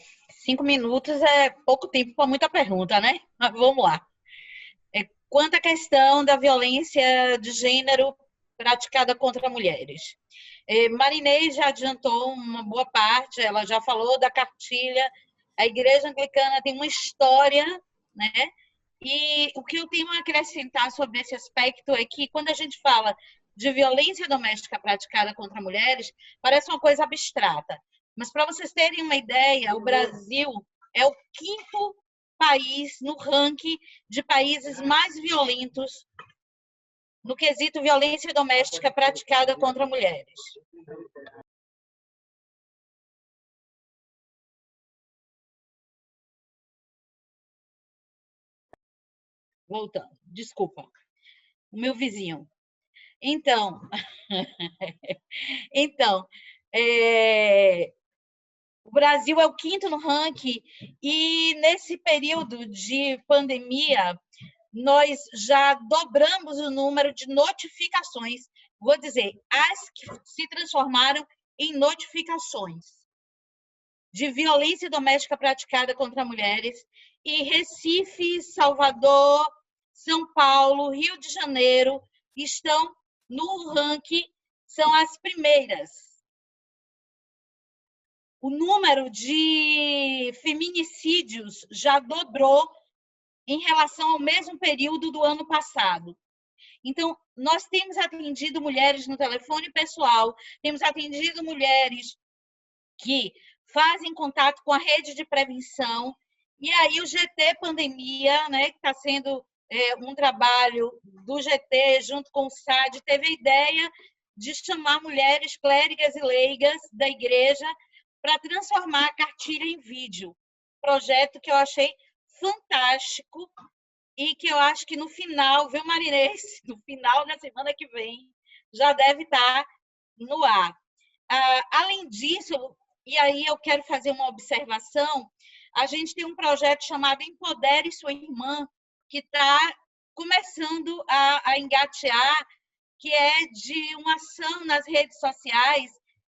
5 minutos é pouco tempo para muita pergunta, né? Mas vamos lá. Quanto à questão da violência de gênero praticada contra mulheres. Marinês já adiantou uma boa parte, ela já falou da cartilha. A Igreja Anglicana tem uma história, né? E o que eu tenho a acrescentar sobre esse aspecto é que quando a gente fala de violência doméstica praticada contra mulheres, parece uma coisa abstrata. Mas para vocês terem uma ideia, o Brasil é o 5º país no ranking de países mais violentos no quesito violência doméstica praticada contra mulheres. Voltando, desculpa, o meu vizinho. Então, o Brasil é o 5º no ranking e nesse período de pandemia nós já dobramos o número de notificações, vou dizer, as que se transformaram em notificações de violência doméstica praticada contra mulheres, e Recife, Salvador, São Paulo, Rio de Janeiro estão no ranking, são as primeiras. O número de feminicídios já dobrou em relação ao mesmo período do ano passado. Então, nós temos atendido mulheres no telefone pessoal, temos atendido mulheres que fazem contato com a rede de prevenção, e aí o GT Pandemia, né, que está sendo um trabalho do GT junto com o SAD, teve a ideia de chamar mulheres clérigas e leigas da igreja para transformar a cartilha em vídeo. Projeto que eu achei fantástico e que eu acho que no final, viu, Marinês? No final da semana que vem já deve estar no ar. Além disso, e aí eu quero fazer uma observação, a gente tem um projeto chamado Empodere Sua Irmã, que está começando a engatear, que é de uma ação nas redes sociais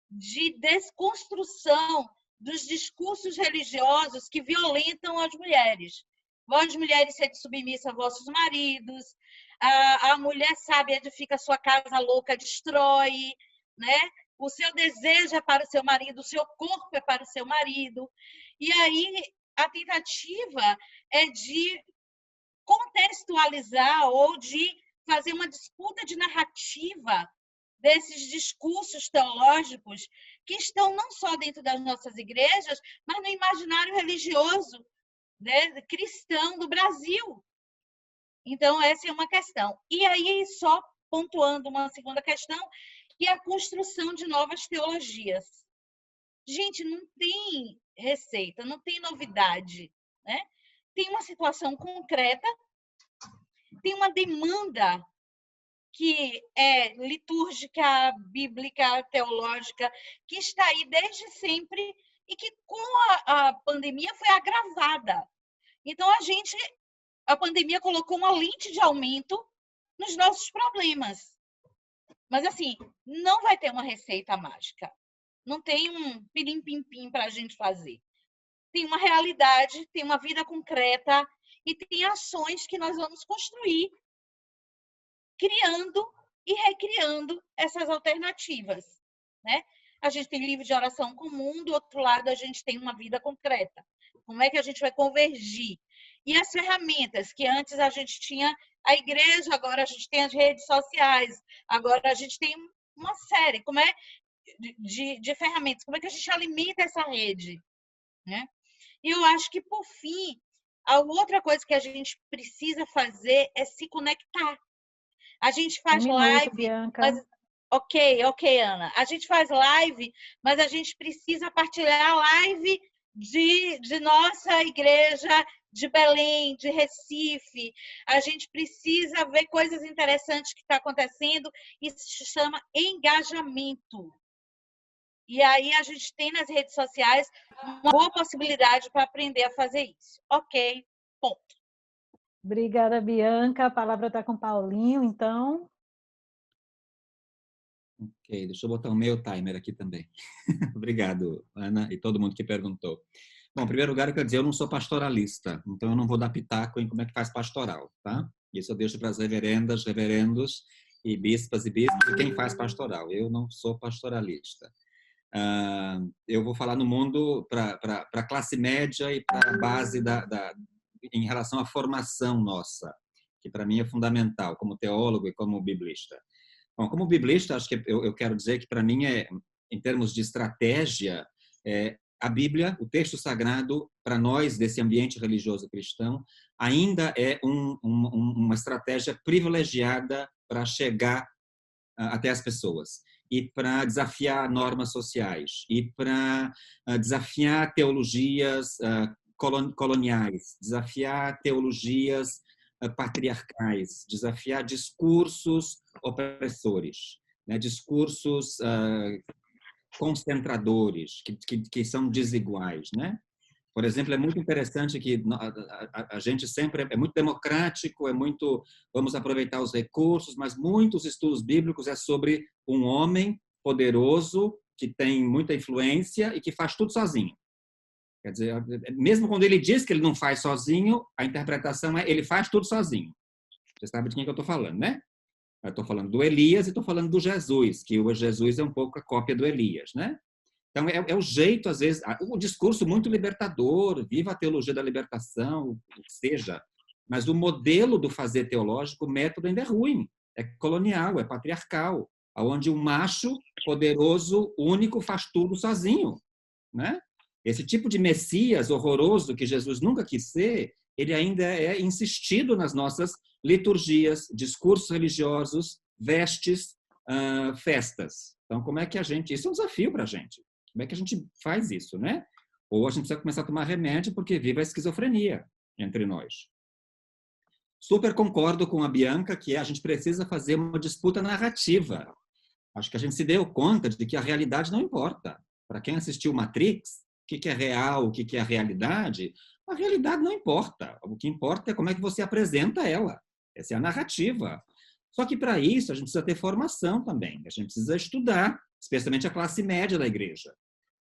de desconstrução dos discursos religiosos que violentam as mulheres. Vós, mulheres, sede submissa a vossos maridos, a mulher sábia edifica sua casa, louca destrói, né? O seu desejo é para o seu marido, o seu corpo é para o seu marido. E aí a tentativa é de contextualizar ou de fazer uma disputa de narrativa desses discursos teológicos que estão não só dentro das nossas igrejas, mas no imaginário religioso né, cristão do Brasil. Então, essa é uma questão. E aí, só pontuando uma segunda questão, que é a construção de novas teologias. Gente, não tem receita, não tem novidade, né? Tem uma situação concreta, tem uma demanda que é litúrgica, bíblica, teológica, que está aí desde sempre e que com a pandemia foi agravada. Então, a pandemia colocou uma lente de aumento nos nossos problemas. Mas, assim, não vai ter uma receita mágica. Não tem um pirim-pim-pim para a gente fazer. Tem uma realidade, tem uma vida concreta e tem ações que nós vamos construir, criando e recriando essas alternativas, né? A gente tem livro de oração comum, do outro lado a gente tem uma vida concreta. Como é que a gente vai convergir? E as ferramentas que antes a gente tinha a igreja, agora a gente tem as redes sociais, agora a gente tem uma série de ferramentas. Como é que a gente alimenta essa rede, né? E eu acho que, por fim, a outra coisa que a gente precisa fazer é se conectar. A gente faz live, Bianca. mas... Ok, Ana. A gente faz live, mas a gente precisa partilhar a live de nossa igreja, de Belém, de Recife. A gente precisa ver coisas interessantes que estão acontecendo. Isso se chama engajamento. E aí a gente tem nas redes sociais uma boa possibilidade para aprender a fazer isso. Ok, ponto. Obrigada, Bianca. A palavra está com o Paulinho, então. Ok, deixa eu botar o meu timer aqui também. Obrigado, Ana, e todo mundo que perguntou. Bom, em primeiro lugar, eu quero dizer, eu não sou pastoralista, então eu não vou dar pitaco em como é que faz pastoral, tá? Isso eu deixo para as reverendas, reverendos e bispas e bispos e quem faz pastoral. Eu não sou pastoralista. Eu vou falar no mundo para a classe média e para a base em relação à formação nossa, que para mim é fundamental, como teólogo e como biblista. Bom, como biblista, acho que eu quero dizer que para mim, em termos de estratégia, a Bíblia, o texto sagrado, para nós desse ambiente religioso cristão, ainda é uma estratégia privilegiada para chegar até as pessoas e para desafiar normas sociais e para desafiar teologias coloniais, desafiar teologias patriarcais, desafiar discursos opressores, né? Discursos concentradores, que são desiguais, né? Por exemplo, é muito interessante que a gente sempre é muito democrático, vamos aproveitar os recursos, mas muitos estudos bíblicos é sobre um homem poderoso que tem muita influência e que faz tudo sozinho. Quer dizer, mesmo quando ele diz que ele não faz sozinho, a interpretação é ele faz tudo sozinho. Você sabe de quem que eu estou falando, né? Eu estou falando do Elias e estou falando do Jesus, que o Jesus é um pouco a cópia do Elias, né? Então, é o jeito, às vezes, o discurso muito libertador, viva a teologia da libertação, o que seja, mas o modelo do fazer teológico, o método ainda é ruim, é colonial, é patriarcal, onde o macho poderoso, único, faz tudo sozinho, né? Esse tipo de Messias horroroso que Jesus nunca quis ser, ele ainda é insistido nas nossas liturgias, discursos religiosos, vestes, festas. Então, como é que isso é um desafio para a gente. Como é que a gente faz isso, né? Ou a gente precisa começar a tomar remédio porque vive a esquizofrenia entre nós. Super concordo com a Bianca que a gente precisa fazer uma disputa narrativa. Acho que a gente se deu conta de que a realidade não importa. Para quem assistiu Matrix, o que é real, o que é a realidade não importa. O que importa é como é que você apresenta ela. Essa é a narrativa. Só que para isso a gente precisa ter formação também. A gente precisa estudar, especialmente a classe média da igreja.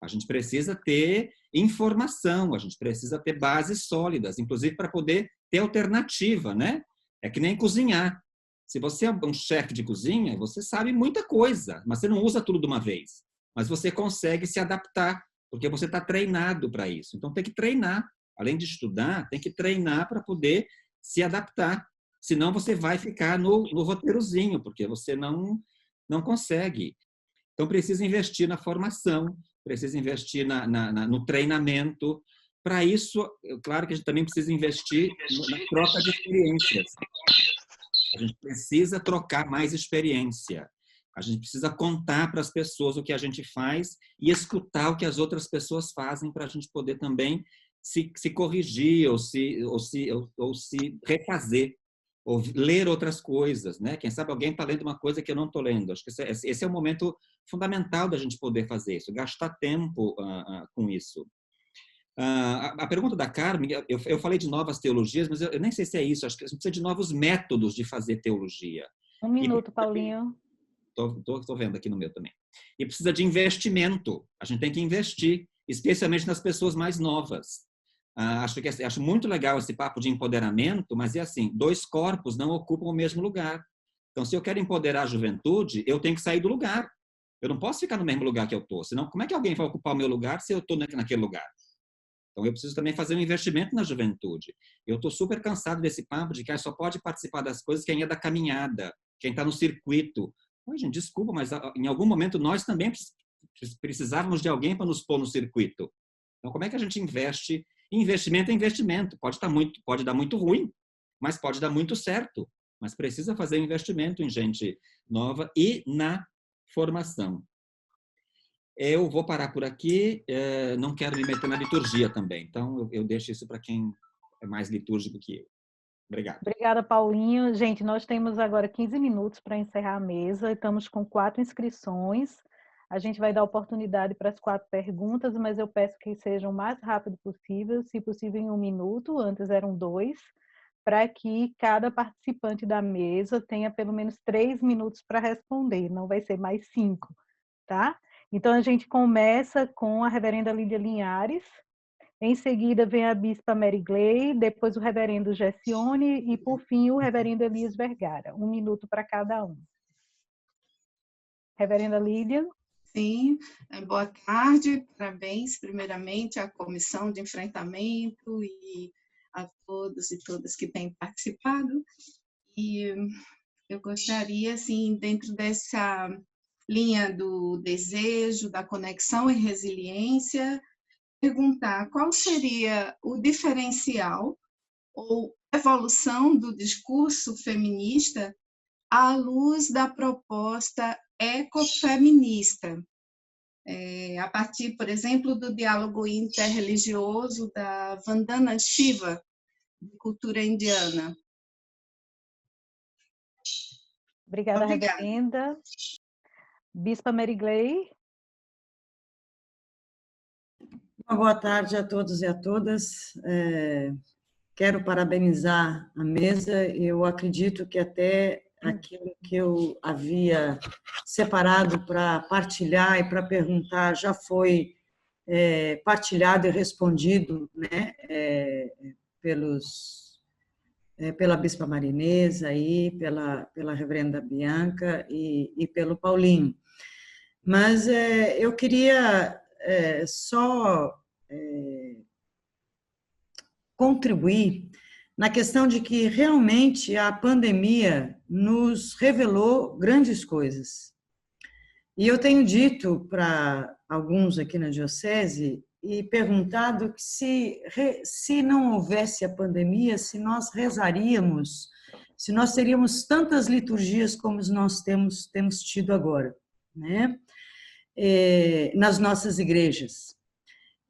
A gente precisa ter informação, a gente precisa ter bases sólidas, inclusive para poder ter alternativa, né? É que nem cozinhar. Se você é um chefe de cozinha, você sabe muita coisa, mas você não usa tudo de uma vez. Mas você consegue se adaptar, porque você está treinado para isso. Então tem que treinar. Além de estudar, tem que treinar para poder se adaptar. Senão você vai ficar no roteirozinho, porque você não consegue. Então precisa investir na formação, precisa investir no treinamento, para isso, claro que a gente também precisa investir na troca de experiências. A gente precisa trocar mais experiência. A gente precisa contar para as pessoas o que a gente faz e escutar o que as outras pessoas fazem para a gente poder também se corrigir ou se refazer, ou ler outras coisas, né? Quem sabe alguém está lendo uma coisa que eu não estou lendo. Acho que esse é o momento fundamental da gente poder fazer isso, gastar tempo com isso. A pergunta da Carmen, eu falei de novas teologias, mas eu nem sei se é isso. Acho que a gente precisa de novos métodos de fazer teologia. Um minuto, Paulinho. Estou vendo aqui no meu também. E precisa de investimento. A gente tem que investir, especialmente nas pessoas mais novas. Acho muito legal esse papo de empoderamento, mas é assim, 2 corpos não ocupam o mesmo lugar. Então, se eu quero empoderar a juventude, eu tenho que sair do lugar. Eu não posso ficar no mesmo lugar que eu estou. Senão, como é que alguém vai ocupar o meu lugar se eu estou naquele lugar? Então, eu preciso também fazer um investimento na juventude. Eu estou super cansado desse papo de que só pode participar das coisas quem é da caminhada, quem está no circuito. Oi, gente, desculpa, mas em algum momento nós também precisávamos de alguém para nos pôr no circuito. Então, como é que a gente investe? Investimento é investimento. Pode dar muito ruim, mas pode dar muito certo. Mas precisa fazer investimento em gente nova e na formação. Eu vou parar por aqui. Não quero me meter na liturgia também. Então, eu deixo isso para quem é mais litúrgico que eu. Obrigado. Obrigada, Paulinho. Gente, nós temos agora 15 minutos para encerrar a mesa. Estamos com 4 inscrições. A gente vai dar oportunidade para as 4 perguntas, mas eu peço que sejam o mais rápido possível, se possível em 1 minuto, antes eram 2, para que cada participante da mesa tenha pelo menos 3 minutos para responder, não vai ser mais 5, tá? Então, a gente começa com a reverenda Lídia Linhares, em seguida vem a bispa Mary Gley, depois o reverendo Gessione e, por fim, o reverendo Elias Vergara. 1 minuto para cada um. Reverenda Lídia. Sim, boa tarde, parabéns primeiramente à Comissão de Enfrentamento e a todos e todas que têm participado. E eu gostaria, assim, dentro dessa linha do desejo, da conexão e resiliência, perguntar qual seria o diferencial ou evolução do discurso feminista à luz da proposta ecofeminista, a partir, por exemplo, do diálogo interreligioso da Vandana Shiva, de cultura indiana. Obrigada, reverenda. Bispa Mary Gley. Boa tarde a todos e a todas. Quero parabenizar a mesa. Eu acredito que até aquilo que eu havia separado para partilhar e para perguntar já foi partilhado e respondido, né, pela Bispa Marinesa, e pela Reverenda Bianca e pelo Paulinho. Mas eu queria só contribuir na questão de que realmente a pandemia nos revelou grandes coisas. E eu tenho dito para alguns aqui na Diocese e perguntado se não houvesse a pandemia, se nós rezaríamos, se nós teríamos tantas liturgias como nós temos tido agora, né? Nas nossas igrejas.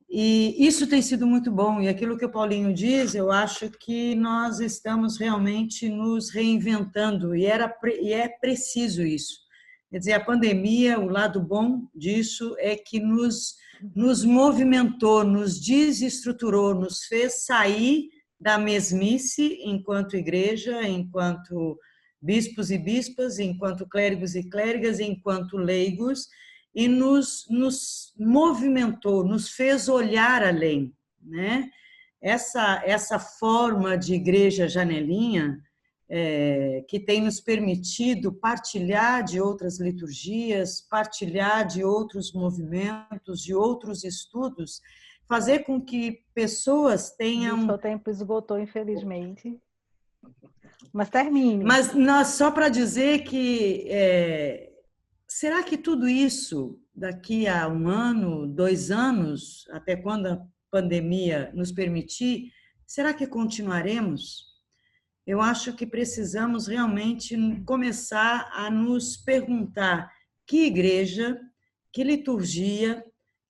E isso tem sido muito bom, e aquilo que o Paulinho diz, eu acho que nós estamos realmente nos reinventando, e é preciso isso. Quer dizer, a pandemia, o lado bom disso é que nos movimentou, nos desestruturou, nos fez sair da mesmice enquanto igreja, enquanto bispos e bispas, enquanto clérigos e clérigas, enquanto leigos, e nos movimentou, nos fez olhar além, né? Essa forma de igreja janelinha que tem nos permitido partilhar de outras liturgias, partilhar de outros movimentos, de outros estudos, fazer com que pessoas tenham... O tempo esgotou, infelizmente. Mas termine. Mas só para dizer que... será que tudo isso, daqui a 1 ano, 2 anos, até quando a pandemia nos permitir, será que continuaremos? Eu acho que precisamos realmente começar a nos perguntar que igreja, que liturgia,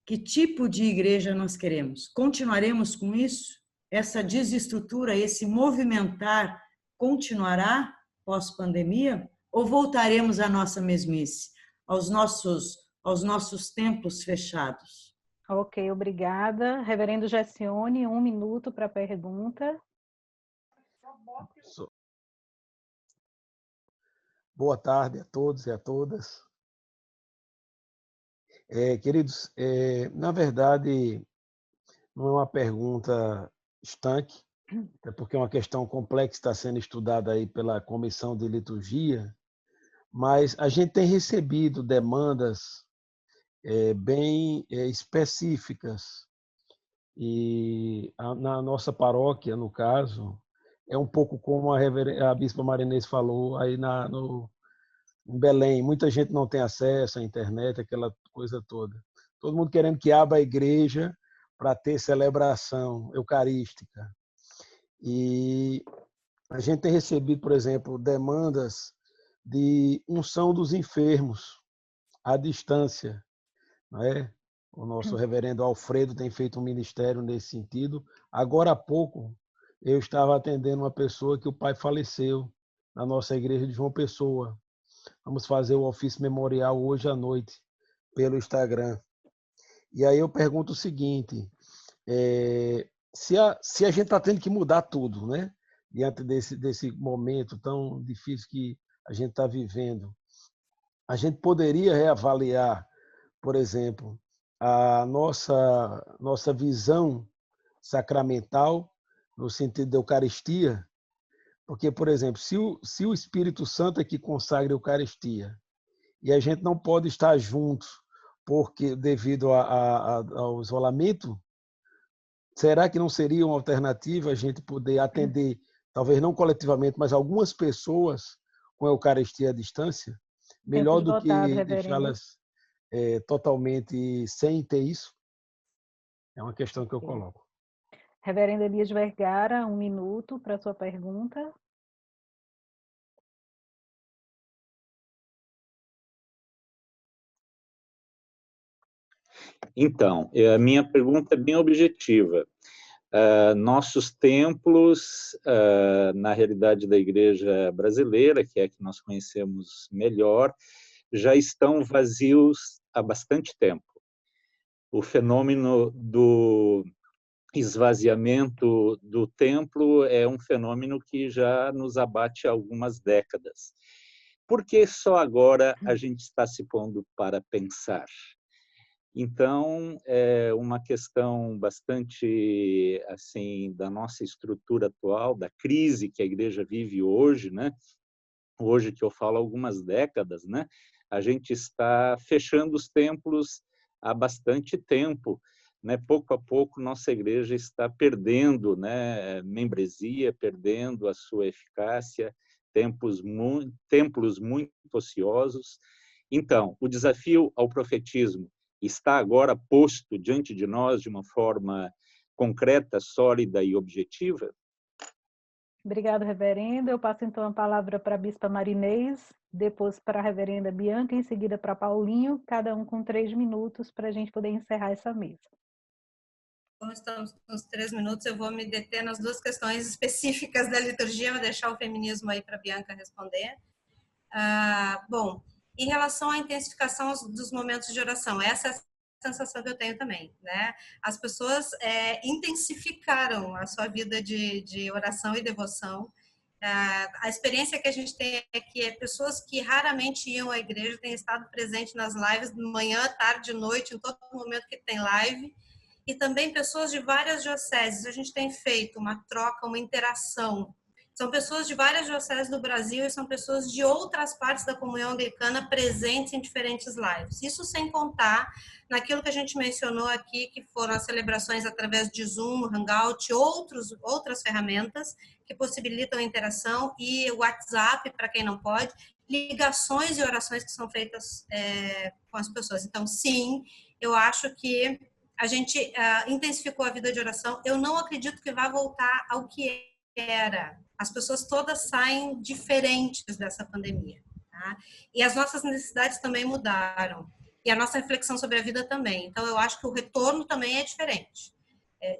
que tipo de igreja nós queremos. Continuaremos com isso? Essa desestrutura, esse movimentar continuará pós-pandemia? Ou voltaremos à nossa mesmice, aos nossos templos fechados? Ok, obrigada. Reverendo Gessione, 1 minuto para a pergunta. Boa tarde a todos e a todas. Queridos, na verdade, não é uma pergunta estanque, até porque é uma questão complexa que está sendo estudada aí pela Comissão de Liturgia, mas a gente tem recebido demandas bem específicas. E na nossa paróquia, no caso, é um pouco como a Bispa Marinês falou aí em Belém. Muita gente não tem acesso à internet, aquela coisa toda. Todo mundo querendo que abra a igreja para ter celebração eucarística. E a gente tem recebido, por exemplo, demandas de unção dos enfermos à distância, não é? O nosso reverendo Alfredo tem feito um ministério nesse sentido. Agora há pouco, eu estava atendendo uma pessoa que o pai faleceu na nossa igreja de João Pessoa. Vamos fazer o ofício memorial hoje à noite, pelo Instagram. E aí eu pergunto o seguinte, se a gente está tendo que mudar tudo, né? Diante desse momento tão difícil que a gente está vivendo, a gente poderia reavaliar, por exemplo, a nossa visão sacramental, no sentido da Eucaristia, porque, por exemplo, se o Espírito Santo é que consagra a Eucaristia e a gente não pode estar juntos porque devido ao isolamento, será que não seria uma alternativa a gente poder atender, talvez não coletivamente, mas algumas pessoas com a Eucaristia à distância? Melhor do que deixá-las totalmente sem ter isso? É uma questão que eu coloco. Reverendo Elias Vergara, 1 minuto para a sua pergunta. Então, a minha pergunta é bem objetiva. Nossos templos, na realidade da Igreja brasileira, que é a que nós conhecemos melhor, já estão vazios há bastante tempo. O fenômeno do esvaziamento do templo é um fenômeno que já nos abate há algumas décadas. Por que só agora a gente está se pondo para pensar? Então, é uma questão bastante assim da nossa estrutura atual, da crise que a igreja vive hoje, né? Hoje que eu falo algumas décadas, né? A gente está fechando os templos há bastante tempo, né? Pouco a pouco nossa igreja está perdendo, né, membresia, perdendo a sua eficácia, templos muito ociosos. Então, o desafio ao profetismo está agora posto diante de nós de uma forma concreta, sólida e objetiva? Obrigado, reverendo. Eu passo então a palavra para a Bispa Marinês, depois para a reverenda Bianca, em seguida para Paulinho, cada um com 3 minutos para a gente poder encerrar essa mesa. Como estamos nos 3 minutos, eu vou me deter nas 2 questões específicas da liturgia, vou deixar o feminismo aí para a Bianca responder. Bom, em relação à intensificação dos momentos de oração, essa é a sensação que eu tenho também, né? As pessoas intensificaram a sua vida de oração e devoção. A experiência que a gente tem é que pessoas que raramente iam à igreja têm estado presentes nas lives de manhã, tarde, noite, em todo momento que tem live. E também pessoas de várias dioceses. A gente tem feito uma troca, uma interação. São pessoas de várias dioceses do Brasil e são pessoas de outras partes da comunhão anglicana presentes em diferentes lives. Isso sem contar naquilo que a gente mencionou aqui, que foram as celebrações através de Zoom, Hangout, outras ferramentas que possibilitam a interação, e o WhatsApp, para quem não pode, ligações e orações que são feitas com as pessoas. Então, sim, eu acho que a gente intensificou a vida de oração. Eu não acredito que vá voltar ao que era. As pessoas todas saem diferentes dessa pandemia, tá? E as nossas necessidades também mudaram. E a nossa reflexão sobre a vida também. Então, eu acho que o retorno também é diferente.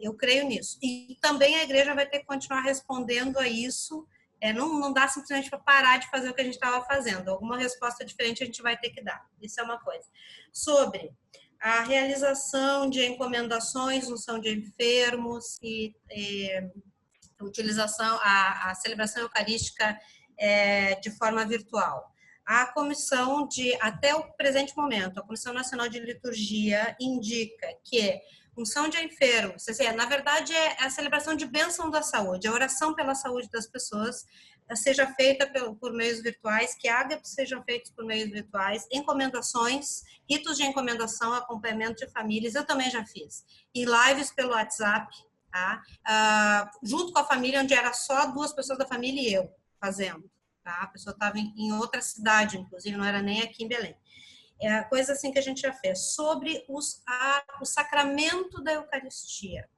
Eu creio nisso. E também a igreja vai ter que continuar respondendo a isso. Não dá simplesmente para parar de fazer o que a gente estava fazendo. Alguma resposta diferente a gente vai ter que dar. Isso é uma coisa. Sobre a realização de encomendações, unção de enfermos e utilização, a celebração eucarística de forma virtual. A comissão até o presente momento, a Comissão Nacional de Liturgia indica que unção de enfermos, na verdade é a celebração de bênção da saúde, a oração pela saúde das pessoas seja feita por meios virtuais, que ágapes sejam feitos por meios virtuais, encomendações, ritos de encomendação, acompanhamento de famílias, eu também já fiz, e lives pelo WhatsApp, tá? Junto com a família, onde era só 2 pessoas da família e eu fazendo, tá? A pessoa estava em outra cidade, inclusive, não era nem aqui em Belém. É coisa assim que a gente já fez. Sobre o sacramento da Eucaristia.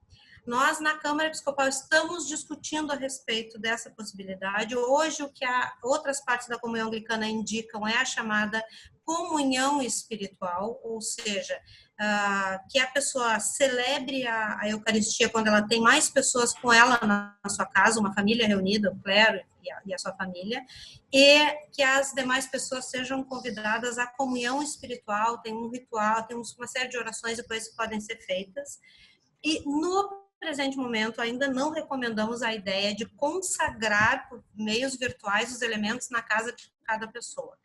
Nós, na Câmara Episcopal, estamos discutindo a respeito dessa possibilidade. Hoje, o que outras partes da comunhão anglicana indicam é a chamada comunhão espiritual, ou seja, que a pessoa celebre a Eucaristia quando ela tem mais pessoas com ela na sua casa, uma família reunida, o clero e a sua família, e que as demais pessoas sejam convidadas à comunhão espiritual, tem um ritual, tem uma série de orações e coisas que podem ser feitas. E no presente momento ainda não recomendamos a ideia de consagrar por meios virtuais os elementos na casa de cada pessoa.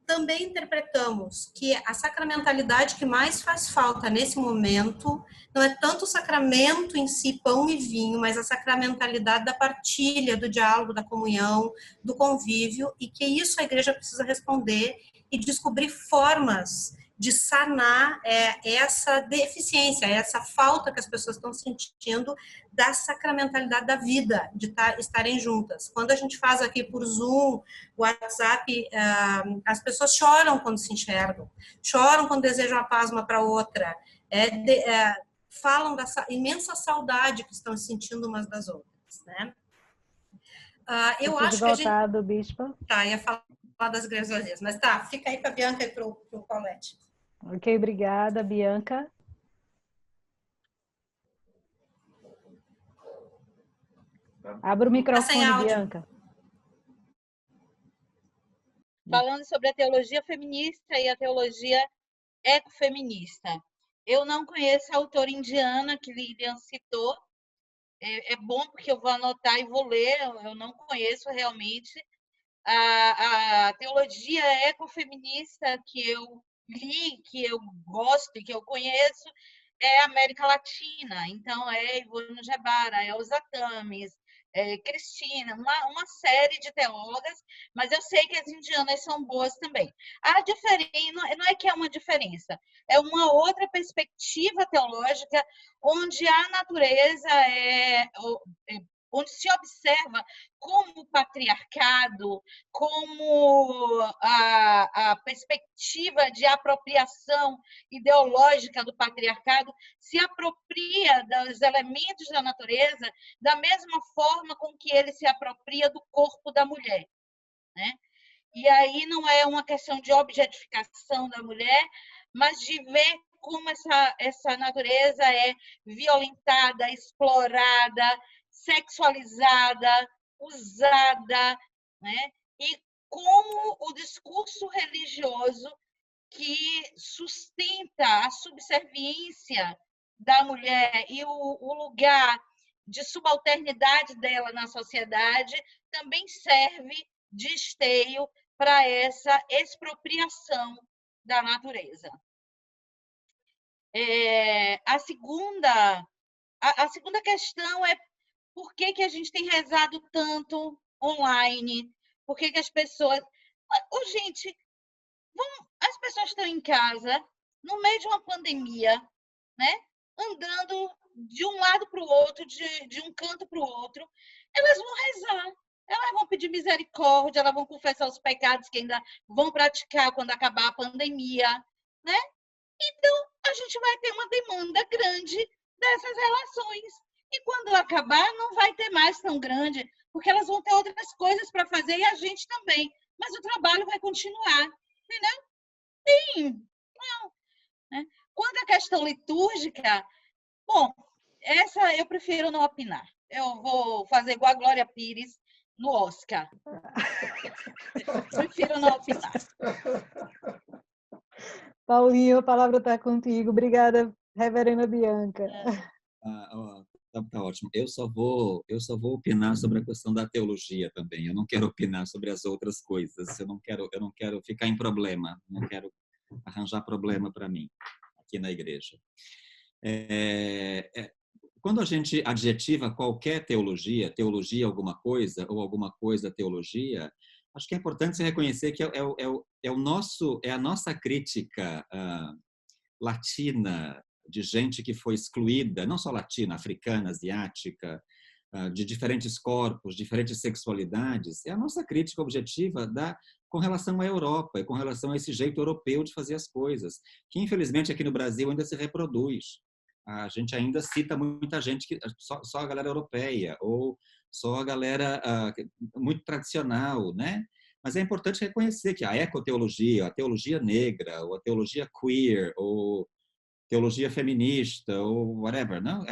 Também interpretamos que a sacramentalidade que mais faz falta nesse momento não é tanto o sacramento em si, pão e vinho, mas a sacramentalidade da partilha, do diálogo, da comunhão, do convívio, e que isso a igreja precisa responder e descobrir formas de sanar essa deficiência, essa falta que as pessoas estão sentindo da sacramentalidade da vida, de estarem juntas. Quando a gente faz aqui por Zoom, WhatsApp, as pessoas choram quando se enxergam, choram quando desejam a paz uma para outra, falam dessa imensa saudade que estão sentindo umas das outras, né? Eu acho que a gente... do Bispo. Tá, ia falar das igrejas vazias, mas tá, fica aí para a Bianca e para o Paulette. Ok, obrigada, Bianca. Abra o microfone, Bianca. Falando sobre a teologia feminista e a teologia ecofeminista. Eu não conheço a autora indiana que Lilian citou. É bom porque eu vou anotar e vou ler, eu não conheço realmente. A teologia ecofeminista que eu li, que eu gosto e que eu conheço é a América Latina. Então, é Ivone Gebara, é Elza Tames, Cristina, uma série de teólogas, mas eu sei que as indianas são boas também. A diferença não é que é uma diferença, é uma outra perspectiva teológica onde a natureza onde se observa como o patriarcado, como a perspectiva de apropriação ideológica do patriarcado se apropria dos elementos da natureza da mesma forma com que ele se apropria do corpo da mulher, né? E aí não é uma questão de objetificação da mulher, mas de ver como essa natureza é violentada, explorada, sexualizada, usada, né? E como o discurso religioso que sustenta a subserviência da mulher e o lugar de subalternidade dela na sociedade também serve de esteio para essa expropriação da natureza. A segunda questão é por que a gente tem rezado tanto online? Por que as pessoas... gente, as pessoas estão em casa, no meio de uma pandemia, né? Andando de um lado para o outro, de um canto para o outro. Elas vão rezar, elas vão pedir misericórdia, elas vão confessar os pecados que ainda vão praticar quando acabar a pandemia, né? Então, a gente gente vai ter uma demanda grande dessas relações. E quando acabar, não vai ter mais tão grande, porque elas vão ter outras coisas para fazer e a gente também. Mas o trabalho vai continuar, entendeu? Sim, não. Né? Quanto à questão litúrgica, bom, essa eu prefiro não opinar. Eu vou fazer igual a Glória Pires no Oscar. Prefiro não opinar. Paulinho, a palavra está contigo. Obrigada, Reverenda Bianca. Tá ótimo. Eu só vou opinar sobre a questão da teologia também. Eu não quero opinar sobre as outras coisas. Eu não quero ficar em problema. Não quero arranjar problema para mim aqui na igreja. Quando a gente adjetiva qualquer teologia alguma coisa ou alguma coisa teologia, acho que é importante se reconhecer que é a nossa crítica latina, de gente que foi excluída, não só latina, africana, asiática, de diferentes corpos, diferentes sexualidades, é a nossa crítica objetiva com relação à Europa e com relação a esse jeito europeu de fazer as coisas, que infelizmente aqui no Brasil ainda se reproduz. A gente ainda cita muita gente, só a galera europeia, ou só a galera muito tradicional, né? Mas é importante reconhecer que a ecoteologia, a teologia negra, ou a teologia queer, ou teologia feminista, ou whatever, não?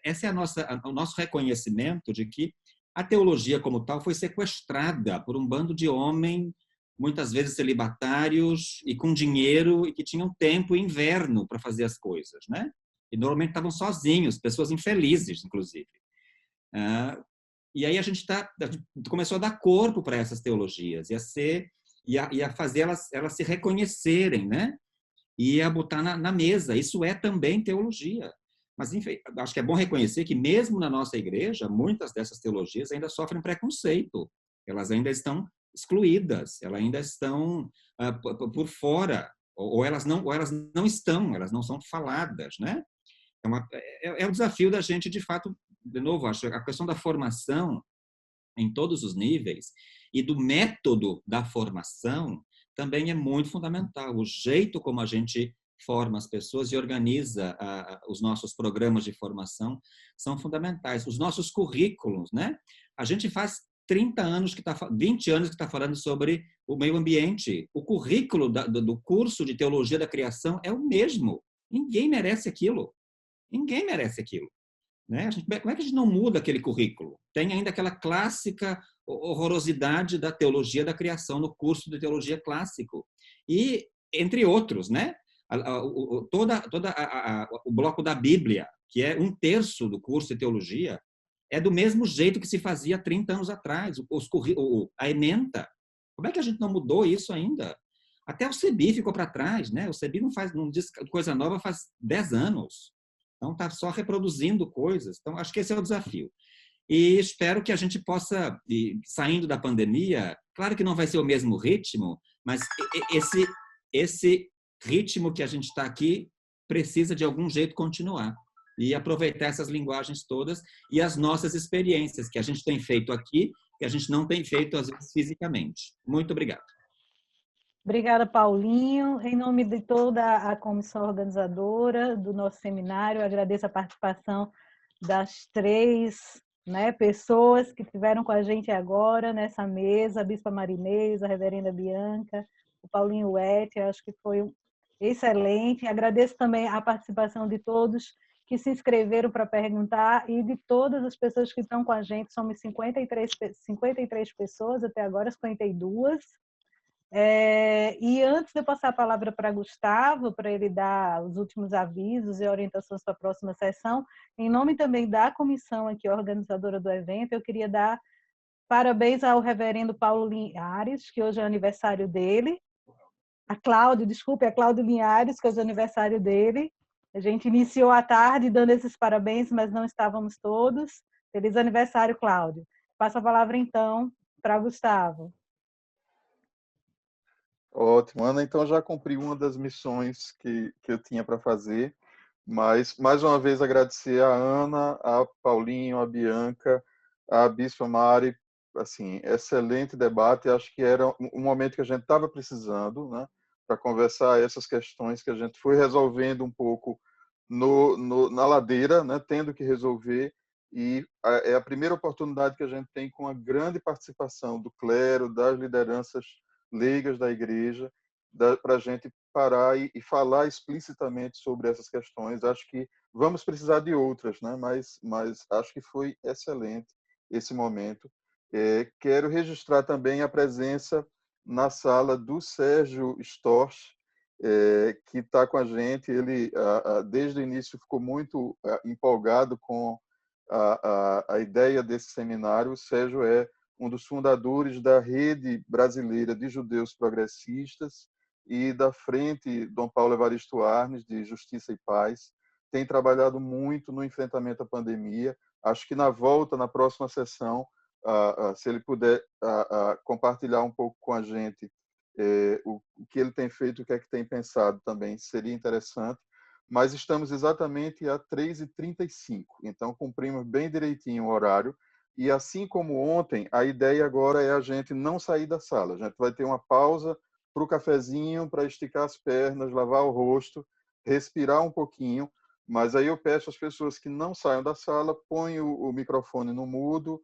Esse é o nosso reconhecimento de que a teologia como tal foi sequestrada por um bando de homens, muitas vezes celibatários e com dinheiro e que tinham tempo e inverno para fazer as coisas, né? E normalmente estavam sozinhos, pessoas infelizes, inclusive. E aí a gente começou a dar corpo para essas teologias e a fazer elas se reconhecerem, né? E a botar na mesa. Isso é também teologia. Mas, enfim, acho que é bom reconhecer que, mesmo na nossa igreja, muitas dessas teologias ainda sofrem preconceito. Elas ainda estão excluídas, elas ainda estão por fora, ou elas não estão, elas não são faladas, né? É um desafio da gente, de fato, de novo, acho a questão da formação em todos os níveis e do método da formação também é muito fundamental. O jeito como a gente forma as pessoas e organiza os nossos programas de formação são fundamentais. Os nossos currículos, né? A gente faz 20 anos que está falando sobre o meio ambiente. O currículo do curso de Teologia da Criação é o mesmo. Ninguém merece aquilo. Ninguém merece aquilo. Né? Como é que a gente não muda aquele currículo? Tem ainda aquela clássica horrorosidade da teologia da criação no curso de teologia clássico. E, entre outros, né? O bloco da Bíblia, que é 1/3 do curso de teologia, é do mesmo jeito que se fazia 30 anos atrás. A ementa. Como é que a gente não mudou isso ainda? Até o CEBI ficou para trás. Né? O CEBI não diz coisa nova faz 10 anos. Então, está só reproduzindo coisas. Então, acho que esse é o desafio. E espero que a gente possa, saindo da pandemia, claro que não vai ser o mesmo ritmo, mas esse ritmo que a gente está aqui precisa, de algum jeito, continuar. E aproveitar essas linguagens todas e as nossas experiências, que a gente tem feito aqui, que a gente não tem feito, às vezes, fisicamente. Muito obrigado. Obrigada, Paulinho. Em nome de toda a comissão organizadora do nosso seminário, eu agradeço a participação das 3 pessoas que estiveram com a gente agora nessa mesa, a Bispa Marinês, a Reverenda Bianca, o Paulinho Wett, acho que foi excelente. Agradeço também a participação de todos que se inscreveram para perguntar e de todas as pessoas que estão com a gente. Somos 53 pessoas, até agora 52. E antes de eu passar a palavra para Gustavo, para ele dar os últimos avisos e orientações para a próxima sessão, em nome também da comissão aqui organizadora do evento, eu queria dar parabéns ao reverendo Paulo Linhares, que hoje é aniversário dele, a Cláudio Linhares, que hoje é aniversário dele. A gente iniciou à tarde dando esses parabéns, mas não estávamos todos. Feliz aniversário, Cláudio. Passo a palavra então para Gustavo. Ótimo, Ana, então já cumpri uma das missões que eu tinha para fazer, mas mais uma vez agradecer a Ana, a Paulinho, a Bianca, a Bispa Mari, assim, excelente debate, acho que era um momento que a gente estava precisando, né, para conversar essas questões que a gente foi resolvendo um pouco na ladeira, né, tendo que resolver, e é a primeira oportunidade que a gente tem com a grande participação do clero, das lideranças leigas da igreja, para a gente parar e falar explicitamente sobre essas questões. Acho que vamos precisar de outras, né? Mas acho que foi excelente esse momento. Quero registrar também a presença na sala do Sérgio Storch, que está com a gente. Ele, desde o início, ficou muito empolgado com a ideia desse seminário. O Sérgio é um dos fundadores da Rede Brasileira de Judeus Progressistas e da Frente Dom Paulo Evaristo Arnes, de Justiça e Paz. Tem trabalhado muito no enfrentamento à pandemia. Acho que na volta, na próxima sessão, se ele puder compartilhar um pouco com a gente o que ele tem feito, o que é que tem pensado também, seria interessante. Mas estamos exatamente a 3h35, então cumprimos bem direitinho o horário. E assim como ontem, a ideia agora é a gente não sair da sala. A gente vai ter uma pausa para o cafezinho, para esticar as pernas, lavar o rosto, respirar um pouquinho. Mas aí eu peço às pessoas que não saiam da sala, põem o microfone no mudo,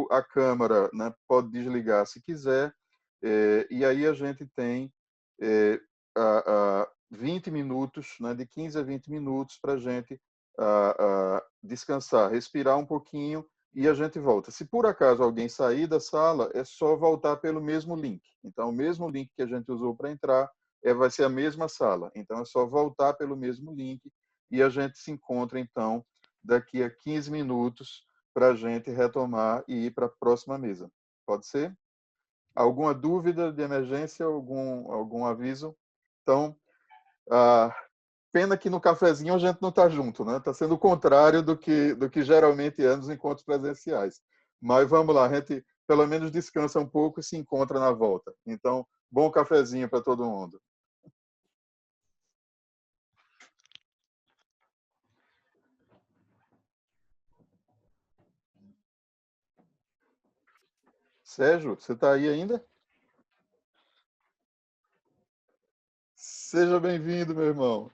a câmera, né, pode desligar se quiser, e aí a gente tem 20 minutos, né, de 15 a 20 minutos para a gente descansar, respirar um pouquinho, e a gente volta. Se por acaso alguém sair da sala, é só voltar pelo mesmo link. Então, o mesmo link que a gente usou para entrar vai ser a mesma sala. Então, é só voltar pelo mesmo link e a gente se encontra, então, daqui a 15 minutos para a gente retomar e ir para a próxima mesa. Pode ser? Alguma dúvida de emergência, algum aviso? Então, pena que no cafezinho a gente não está junto, né? Está sendo o contrário do que geralmente é nos encontros presenciais. Mas vamos lá, a gente pelo menos descansa um pouco e se encontra na volta. Então, bom cafezinho para todo mundo. Sérgio, você está aí ainda? Seja bem-vindo, meu irmão.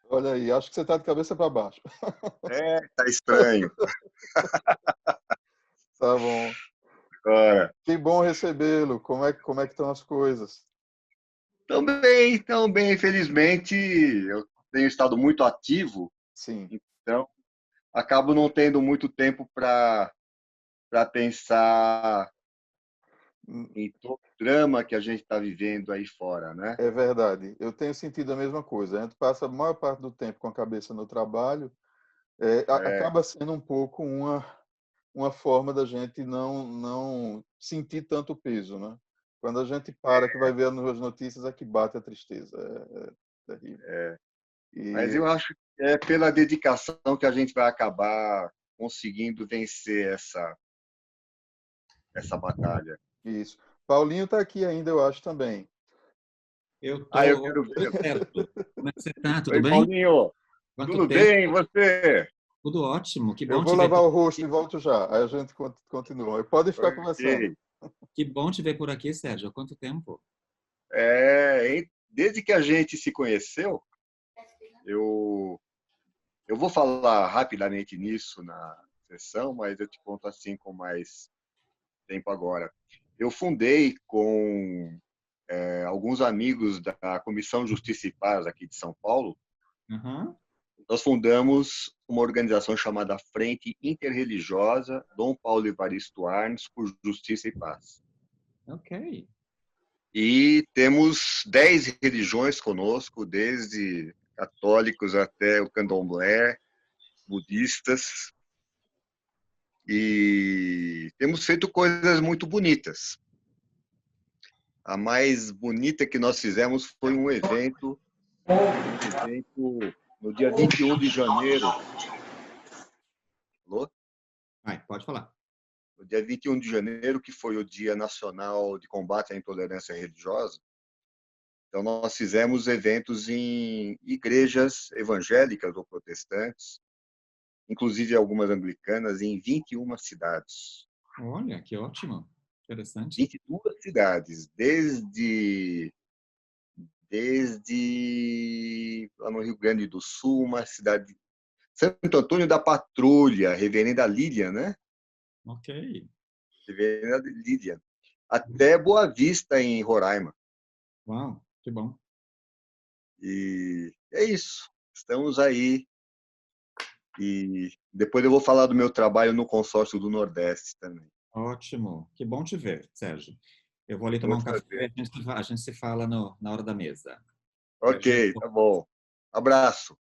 Olha aí, acho que você está de cabeça para baixo. Tá estranho. Tá bom. Que bom recebê-lo. Como é que estão as coisas? Tão bem, felizmente. Eu tenho estado muito ativo. Sim. Então, acabo não tendo muito tempo para pensar em todo o drama que a gente está vivendo aí fora, né? É verdade. Eu tenho sentido a mesma coisa. A gente passa a maior parte do tempo com a cabeça no trabalho. Acaba sendo um pouco uma forma da gente não sentir tanto peso, né? Quando a gente para, que vai ver as notícias, é que bate a tristeza. É terrível. Mas eu acho que é pela dedicação que a gente vai acabar conseguindo vencer essa batalha. Isso. Paulinho está aqui ainda, eu acho, também. Eu quero ver. Certo. Como é que você está? Tudo Oi, bem? Paulinho. Quanto Tudo tempo? bem, e você? Tudo ótimo. Que bom Eu vou te ver lavar por o rosto aqui. e volto já. Aí a gente continua. Pode ficar conversando. Que bom te ver por aqui, Sérgio. Há quanto tempo? Desde que a gente se conheceu, eu vou falar rapidamente nisso na sessão, mas eu te conto assim com mais tempo agora. Eu fundei com alguns amigos da Comissão Justiça e Paz aqui de São Paulo. Nós fundamos uma organização chamada Frente Interreligiosa Dom Paulo Evaristo Arnes por Justiça e Paz. Ok. E temos 10 religiões conosco, desde católicos até o candomblé, budistas. E temos feito coisas muito bonitas. A mais bonita que nós fizemos foi um evento no dia 21 de janeiro. Alô? Pode falar. No dia 21 de janeiro, que foi o Dia Nacional de Combate à Intolerância Religiosa. Então, nós fizemos eventos em igrejas evangélicas ou protestantes, inclusive algumas anglicanas, em 21 cidades. Olha, que ótimo. Interessante. 22 cidades, desde lá no Rio Grande do Sul, uma cidade, Santo Antônio da Patrulha, Reverenda Lídia, né? Ok. Reverenda Lídia, até Boa Vista, em Roraima. Uau, que bom. E é isso. Estamos aí. E depois eu vou falar do meu trabalho no consórcio do Nordeste também. Ótimo. Que bom te ver, Sérgio. Eu vou ali tomar um Muito café prazer. e a gente se fala na hora da mesa. Ok, tá bom. Abraço.